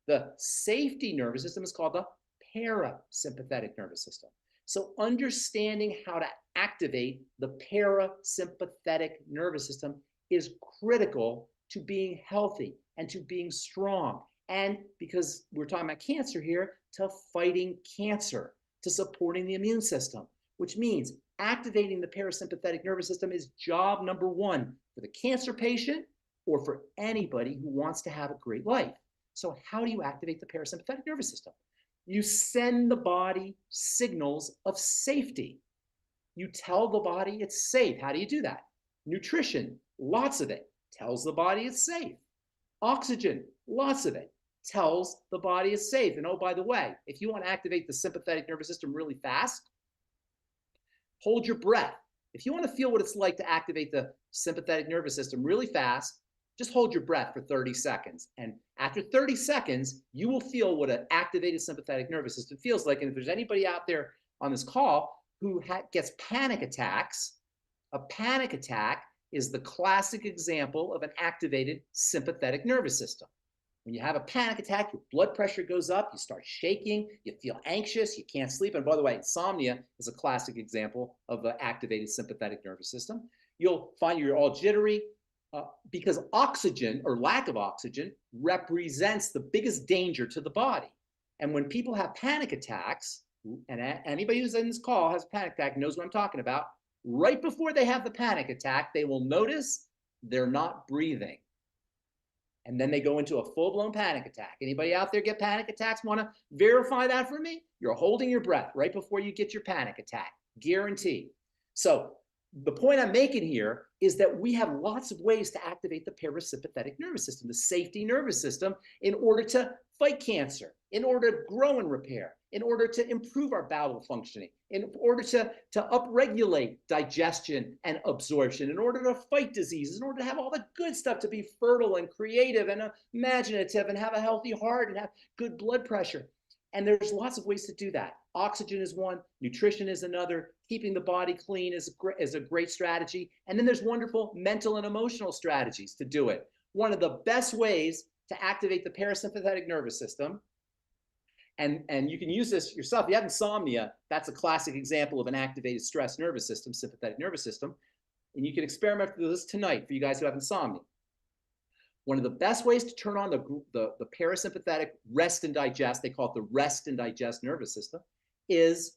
The safety nervous system is called the parasympathetic nervous system. So understanding how to activate the parasympathetic nervous system is critical to being healthy and to being strong. And because we're talking about cancer here, to fighting cancer, to supporting the immune system, which means activating the parasympathetic nervous system is job number one for the cancer patient or for anybody who wants to have a great life. So how do you activate the parasympathetic nervous system? You send the body signals of safety. You tell the body it's safe. How do you do that? Nutrition, lots of it, tells the body it's safe. Oxygen, lots of it, tells the body it's safe. And oh, by the way, if you want to activate the sympathetic nervous system really fast, hold your breath. If you want to feel what it's like to activate the sympathetic nervous system really fast, just hold your breath for 30 seconds. And after 30 seconds, you will feel what an activated sympathetic nervous system feels like. And if there's anybody out there on this call who gets panic attacks, a panic attack is the classic example of an activated sympathetic nervous system. When you have a panic attack, your blood pressure goes up, you start shaking, you feel anxious, you can't sleep. And by the way, insomnia is a classic example of an activated sympathetic nervous system. You'll find you're all jittery because oxygen or lack of oxygen represents the biggest danger to the body. And when people have panic attacks, and anybody who's in this call has a panic attack knows what I'm talking about, right before they have the panic attack, they will notice they're not breathing. And then they go into a full-blown panic attack. Anybody out there get panic attacks? Want to verify that for me? You're holding your breath right before you get your panic attack, guaranteed. So the point I'm making here is that we have lots of ways to activate the parasympathetic nervous system, the safety nervous system, in order to fight cancer, in order to grow and repair, in order to improve our bowel functioning, in order to upregulate digestion and absorption, in order to fight diseases, in order to have all the good stuff, to be fertile and creative and imaginative and have a healthy heart and have good blood pressure. And there's lots of ways to do that. Oxygen is one, nutrition is another, keeping the body clean is a great strategy. And then there's wonderful mental and emotional strategies to do it. One of the best ways to activate the parasympathetic nervous system, and you can use this yourself. If you have insomnia, that's a classic example of an activated stress nervous system, sympathetic nervous system. And you can experiment with this tonight for you guys who have insomnia. One of the best ways to turn on the parasympathetic rest and digest, they call it the rest and digest nervous system, is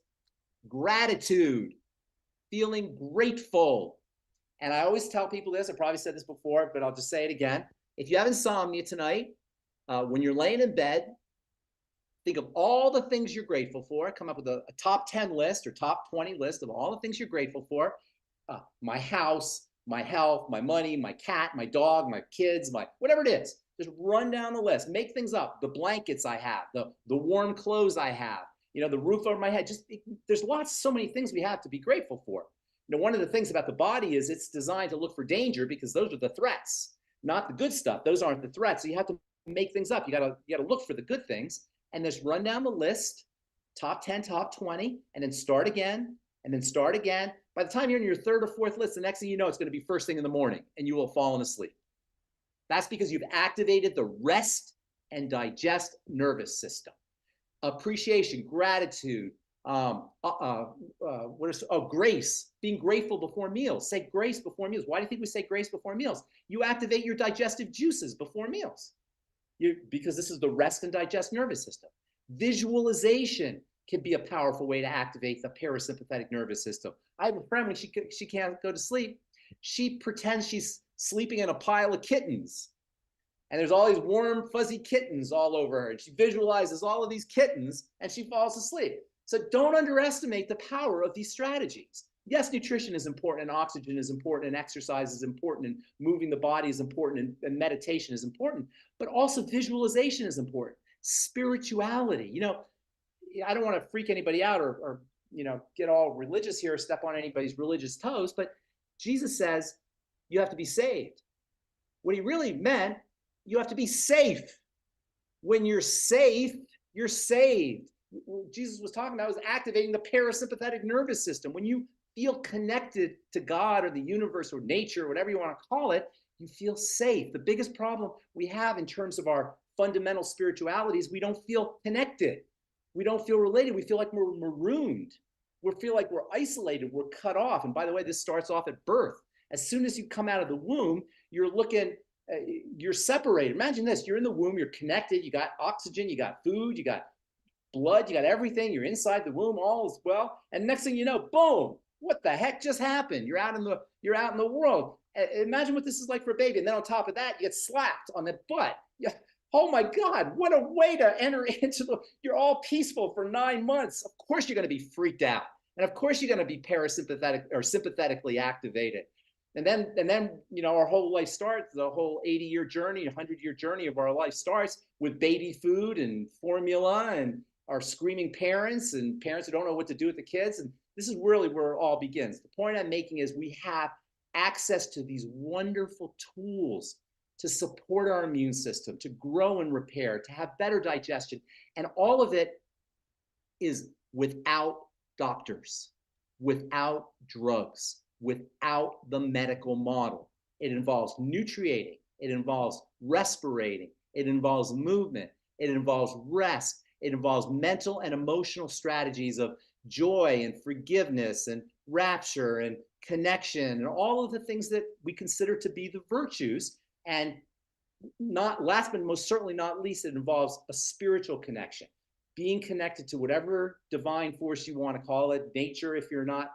gratitude, feeling grateful. And I always tell people this, I probably said this before, but I'll just say it again. If you have insomnia tonight, when you're laying in bed, think of all the things you're grateful for. Come up with a top 10 list or top 20 list of all the things you're grateful for. My house, my health, my money, my cat, my dog, my kids, my whatever it is. Just run down the list, make things up. The blankets I have, the warm clothes I have, the roof over my head. There's so many things we have to be grateful for. One of the things about the body is it's designed to look for danger because those are the threats, not the good stuff. Those aren't the threats. So you have to make things up. You gotta look for the good things and just run down the list, top 10, top 20, and then start again, and then start again. By the time you're in your third or fourth list, the next thing you know, it's going to be first thing in the morning and you will have fallen asleep. That's because you've activated the rest and digest nervous system. Appreciation, gratitude, grace, being grateful before meals. Say grace before meals. Why do you think we say grace before meals? You activate your digestive juices before meals. Because this is the rest and digest nervous system. Visualization can be a powerful way to activate the parasympathetic nervous system. I have a friend, when she can't go to sleep, she pretends she's sleeping in a pile of kittens. And there's all these warm, fuzzy kittens all over her. And she visualizes all of these kittens and she falls asleep. So don't underestimate the power of these strategies. Yes, nutrition is important, and oxygen is important, and exercise is important, and moving the body is important, and meditation is important, but also visualization is important. Spirituality, I don't want to freak anybody out or get all religious here or step on anybody's religious toes, but Jesus says you have to be saved. What he really meant, you have to be safe. When you're safe, you're saved. What Jesus was talking about was activating the parasympathetic nervous system. When you feel connected to God or the universe or nature, or whatever you want to call it, you feel safe. The biggest problem we have in terms of our fundamental spirituality is we don't feel connected. We don't feel related. We feel like we're marooned. We feel like we're isolated. We're cut off. And by the way, this starts off at birth. As soon as you come out of the womb, you're separated. Imagine this, you're in the womb, you're connected, you got oxygen, you got food, you got blood, you got everything, you're inside the womb, all is well. And next thing you know, boom, what the heck just happened? You're out in the world. Imagine what this is like for a baby. And then on top of that, you get slapped on the butt. Oh my God, what a way to enter into you're all peaceful for 9 months. Of course you're going to be freaked out. And of course you're going to be parasympathetic or sympathetically activated. And then our whole life starts, the whole 80-year journey, 100-year journey of our life starts with baby food and formula and our screaming parents and parents who don't know what to do with the kids. And this is really where it all begins. The point I'm making is we have access to these wonderful tools to support our immune system, to grow and repair, to have better digestion. And all of it is without doctors, without drugs, without the medical model. It involves nutriating, it involves respirating, it involves movement, it involves rest, it involves mental and emotional strategies of joy and forgiveness and rapture and connection and all of the things that we consider to be the virtues. And not last but most certainly not least, it involves a spiritual connection, being connected to whatever divine force you want to call it, nature if you're not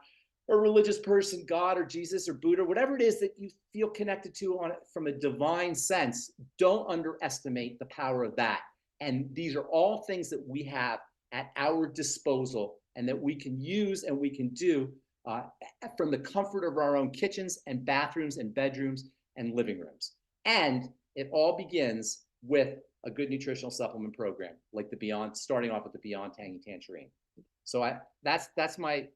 a religious person, God or Jesus or Buddha, whatever it is that you feel connected to from a divine sense. Don't underestimate the power of that. And these are all things that we have at our disposal and that we can use and we can do uh, from the comfort of our own kitchens and bathrooms and bedrooms and living rooms. And it all begins with a good nutritional supplement program, like the Beyond, starting off with the Beyond Tangy Tangerine. So that's my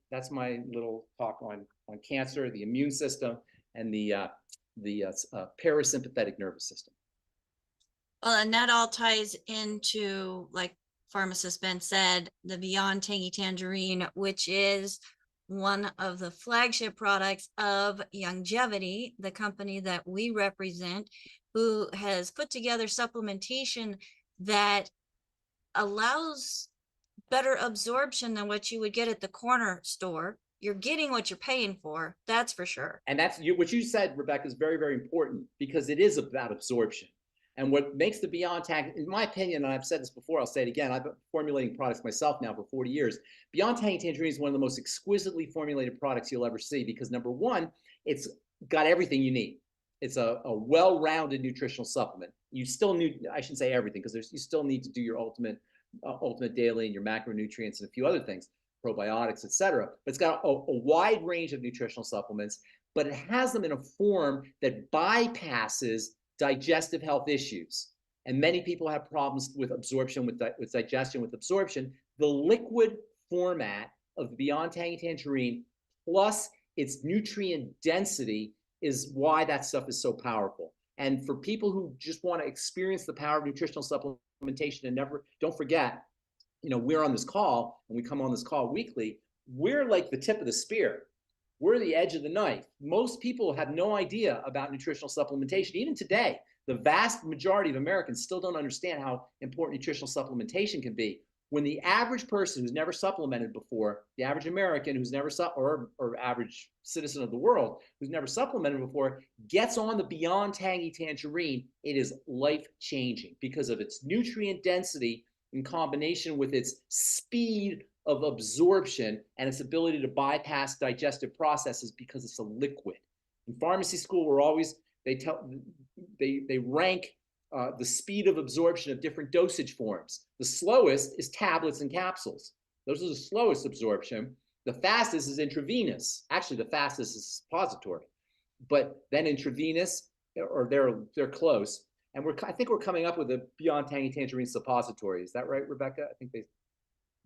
little talk on cancer, the immune system, and the parasympathetic nervous system. Well, and that all ties into, like pharmacist Ben said, the Beyond Tangy Tangerine, which is one of the flagship products of Longevity, the company that we represent, who has put together supplementation that allows better absorption than what you would get at the corner store. You're getting what you're paying for, that's for sure. And that's what you said, Rebecca, is very, very important, because it is about absorption. And what makes the Beyond Tangy, in my opinion, and I've said this before, I'll say it again, I've been formulating products myself now for 40 years. Beyond Tangy Tangerine is one of the most exquisitely formulated products you'll ever see, because number one, it's got everything you need. It's a well-rounded nutritional supplement. You still need, I shouldn't say everything, because you still need to do your ultimate daily and your macronutrients and a few other things, probiotics, etc. But it's got a wide range of nutritional supplements, but it has them in a form that bypasses digestive health issues. And many people have problems with absorption, with digestion, with absorption. The liquid format of the Beyond Tangy Tangerine, plus its nutrient density, is why that stuff is so powerful. And for people who just want to experience the power of nutritional supplementation, and don't forget, we're on this call, and we come on this call weekly, we're like the tip of the spear. We're the edge of the knife. Most people have no idea about nutritional supplementation. Even today, the vast majority of Americans still don't understand how important nutritional supplementation can be. When the average person who's never supplemented before, the average American who's never, or average citizen of the world who's never supplemented before, gets on the Beyond Tangy Tangerine, it is life-changing because of its nutrient density in combination with its speed of absorption and its ability to bypass digestive processes, because it's a liquid. In pharmacy school, they rank the speed of absorption of different dosage forms. The slowest is tablets and capsules. Those are the slowest absorption. The fastest is intravenous. Actually, the fastest is suppository. But then intravenous, or they're close. And I think we're coming up with a Beyond Tangy Tangerine suppository. Is that right, Rebecca? I think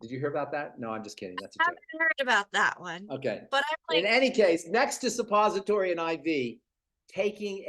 did you hear about that? No, I'm just kidding. That's a joke. I haven't heard about that one. Okay. But I'm like, in any case, next to suppository and IV, taking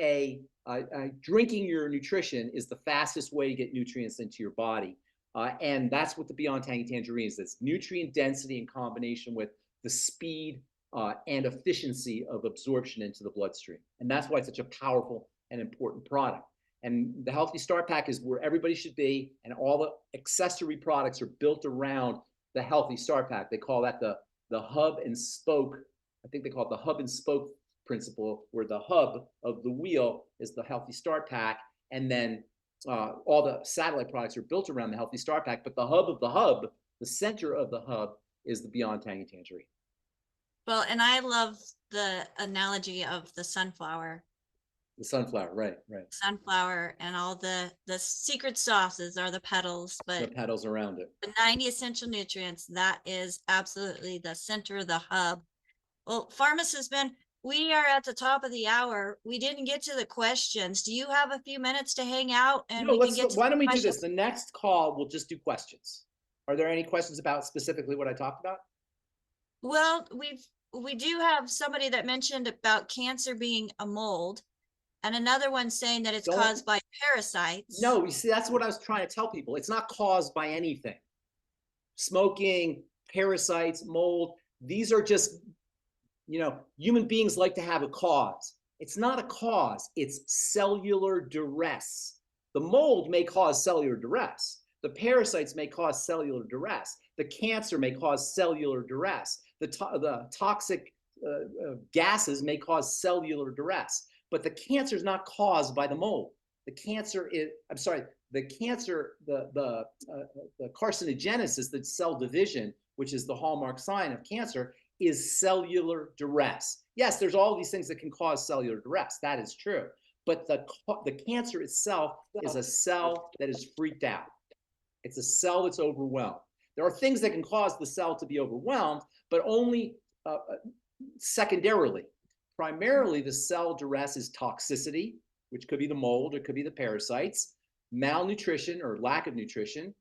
drinking your nutrition is the fastest way to get nutrients into your body. And that's what the Beyond Tangy Tangerine is. It's nutrient density in combination with the speed and efficiency of absorption into the bloodstream. And that's why it's such a powerful and important product. And the Healthy Start Pack is where everybody should be, and all the accessory products are built around the Healthy Start Pack. They call that the hub and spoke. I think they call it the hub and spoke principle, where the hub of the wheel is the Healthy Start Pack, and then all the satellite products are built around the Healthy Start Pack. But the hub of the hub, the center of the hub, is the Beyond Tangy Tangerine. Well, and I love the analogy of the sunflower. The sunflower, right. Sunflower, and all the secret sauces are the petals, but the petals around it. The 90 essential nutrients, that is absolutely the center, the hub. Well, pharmacist Ben, we are at the top of the hour. We didn't get to the questions. Do you have a few minutes to hang out? And no, why don't we do this? The next call, we'll just do questions. Are there any questions about specifically what I talked about? Well, we do have somebody that mentioned about cancer being a mold, and another one saying that it's caused by parasites. No, you see, that's what I was trying to tell people. It's not caused by anything. Smoking, parasites, mold, these are just, human beings like to have a cause. It's not a cause, it's cellular duress. The mold may cause cellular duress. The parasites may cause cellular duress. The cancer may cause cellular duress. The toxic gases may cause cellular duress. But the cancer is not caused by the mold. The cancer is, the carcinogenesis, the cell division, which is the hallmark sign of cancer, is cellular duress. Yes, there's all these things that can cause cellular duress. That is true. But the cancer itself is a cell that is freaked out. It's a cell that's overwhelmed. There are things that can cause the cell to be overwhelmed, but only secondarily. Primarily, the cell duress is toxicity, which could be the mold, it could be the parasites, malnutrition or lack of nutrition,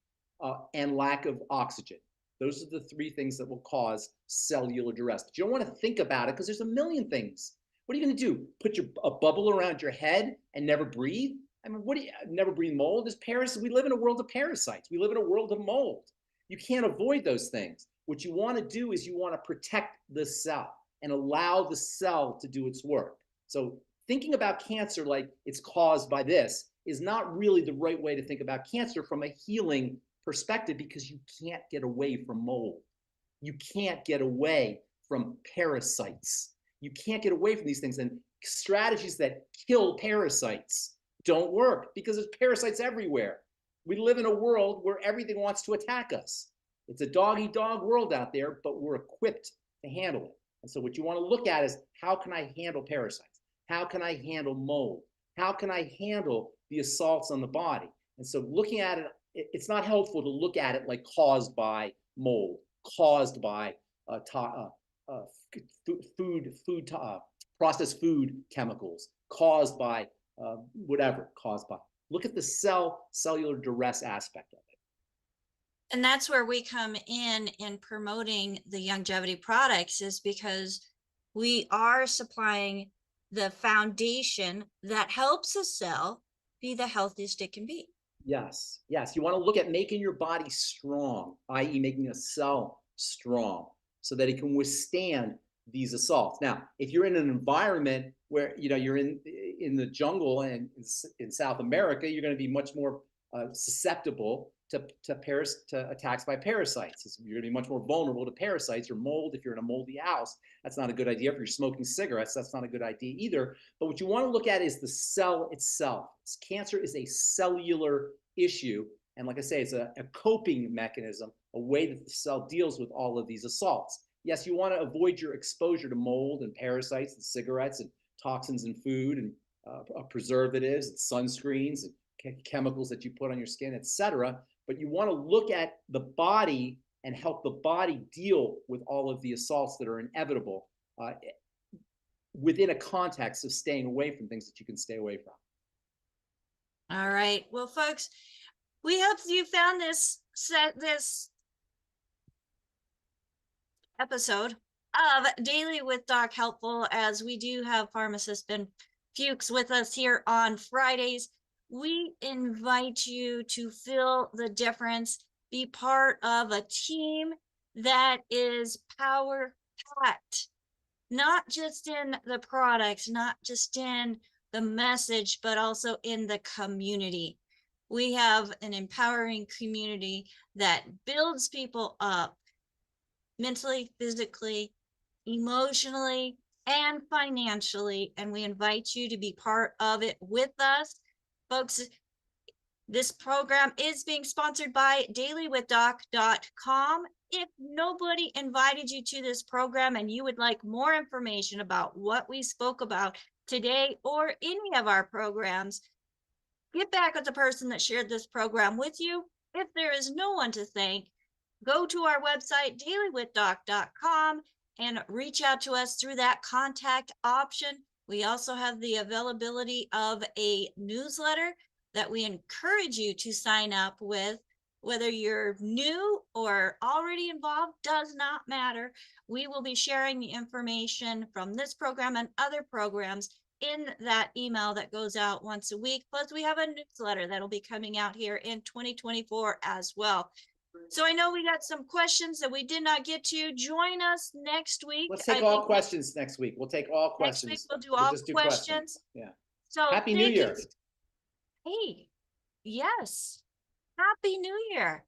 and lack of oxygen. Those are the three things that will cause cellular duress. But you don't want to think about it because there's a million things. What are you going to do? Put a bubble around your head and never breathe? I mean, what do you never breathe mold? There's parasites. We live in a world of parasites. We live in a world of mold. You can't avoid those things. What you want to do is you want to protect the cell and allow the cell to do its work. So thinking about cancer like it's caused by this is not really the right way to think about cancer from a healing perspective, because you can't get away from mold. You can't get away from parasites. You can't get away from these things. And strategies that kill parasites don't work because there's parasites everywhere. We live in a world where everything wants to attack us. It's a dog-eat-dog world out there, but we're equipped to handle it. And so what you want to look at is, how can I handle parasites? How can I handle mold? How can I handle the assaults on the body? And so looking at it, it's not helpful to look at it like caused by mold, caused by processed food chemicals, caused by whatever, caused by. Look at the cellular duress aspect of it. And that's where we come in promoting the longevity products, is because we are supplying the foundation that helps a cell be the healthiest it can be. Yes, yes. You want to look at making your body strong, i.e. making a cell strong so that it can withstand these assaults. Now, if you're in an environment where you're in the jungle and in South America, you're going to be much more susceptible to attacks by parasites. You're going to be much more vulnerable to parasites or mold. If you're in a moldy house, that's not a good idea. If you're smoking cigarettes, that's not a good idea either. But what you want to look at is the cell itself. Cancer is a cellular issue. And like I say, it's a coping mechanism, a way that the cell deals with all of these assaults. Yes, you want to avoid your exposure to mold and parasites and cigarettes and toxins in food and preservatives and sunscreens and chemicals that you put on your skin, etc. But you want to look at the body and help the body deal with all of the assaults that are inevitable within a context of staying away from things that you can stay away from. All right. Well, folks, we hope you found this episode of Daily with Doc helpful, as we do have pharmacist Ben Fuchs with us here on Fridays. We invite you to feel the difference, be part of a team that is power-packed, not just in the products, not just in the message, but also in the community. We have an empowering community that builds people up mentally, physically, emotionally, and financially. And we invite you to be part of it with us. Folks, this program is being sponsored by DailywithDoc.com. If nobody invited you to this program and you would like more information about what we spoke about today or any of our programs, get back with the person that shared this program with you. If there is no one to thank, go to our website, DailywithDoc.com, and reach out to us through that contact option. We also have the availability of a newsletter that we encourage you to sign up with. Whether you're new or already involved, does not matter. We will be sharing the information from this program and other programs in that email that goes out once a week. Plus, we have a newsletter that'll be coming out here in 2024 as well. So I know we got some questions that we did not get to. Join us next week. Let's take all questions next week. We'll take all questions. Next week we'll do all questions. Yeah. So Happy New Year. Hey, yes. Happy New Year.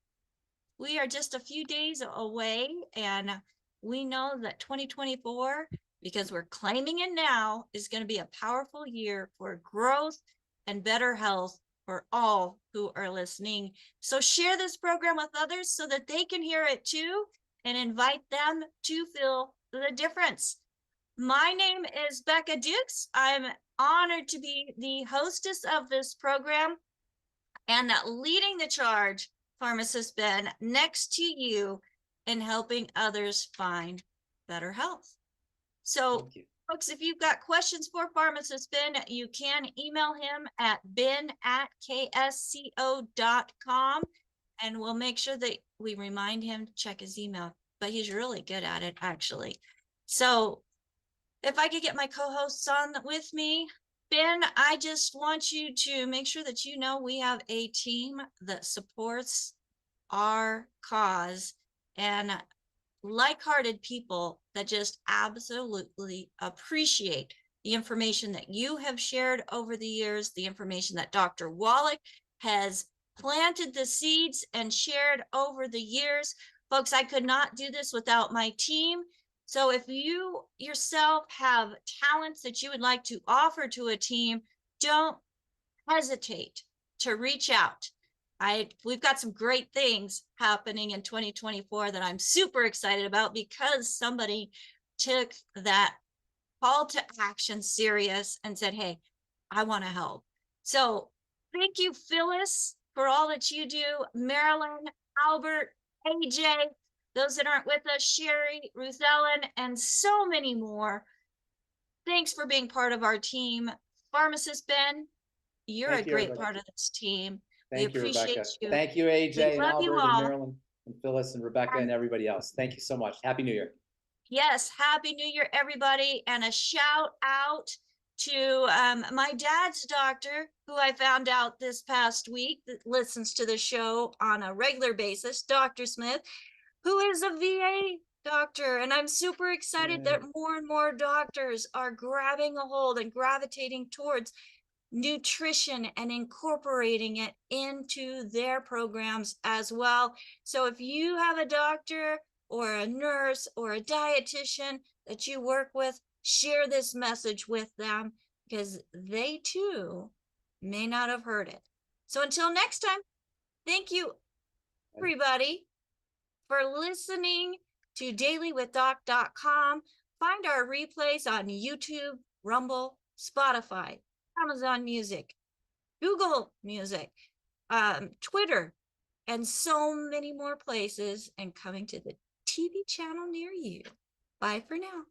We are just a few days away, and we know that 2024, because we're claiming it now, is going to be a powerful year for growth and better health for all who are listening. So share this program with others so that they can hear it too, and invite them to feel the difference. My name is Becca Dukes. I'm honored to be the hostess of this program and leading the charge, Pharmacist Ben, next to you in helping others find better health. So Thank you. folks, if you've got questions for Pharmacist Ben, you can email him at ben@ksco.com, and we'll make sure that we remind him to check his email, but he's really good at it, actually. So if I could get my co-hosts on with me, Ben, I just want you to make sure that you know we have a team that supports our cause and like-hearted people that just absolutely appreciate the information that you have shared over the years, the information that Dr. Wallach has planted the seeds and shared over the years. Folks, I could not do this without my team. So if you yourself have talents that you would like to offer to a team, don't hesitate to reach out. We've got some great things happening in 2024 that I'm super excited about because somebody took that call to action serious and said, hey, I want to help. So thank you, Phyllis, for all that you do. Marilyn, Albert, AJ, those that aren't with us, Sherry, Ruth Ellen, and so many more. Thanks for being part of our team. Pharmacist Ben, you're a great part of this team. We Thank you, appreciate Rebecca. you. Thank you, We AJ and love you Albert and all. Marilyn and Phyllis and Rebecca and everybody else. Thank you so much. Happy New Year. Yes, Happy New Year, everybody. And a shout out to my dad's doctor, who I found out this past week that listens to the show on a regular basis, Dr. Smith, who is a VA doctor. And I'm super excited that more and more doctors are grabbing a hold and gravitating towards nutrition and incorporating it into their programs as well. So if you have a doctor or a nurse or a dietitian that you work with, share this message with them because they too may not have heard it. So until next time, thank you everybody for listening to DailywithDoc.com. Find our replays on YouTube, Rumble, Spotify, Amazon Music, Google Music, Twitter, and so many more places, and coming to the TV channel near you. Bye for now.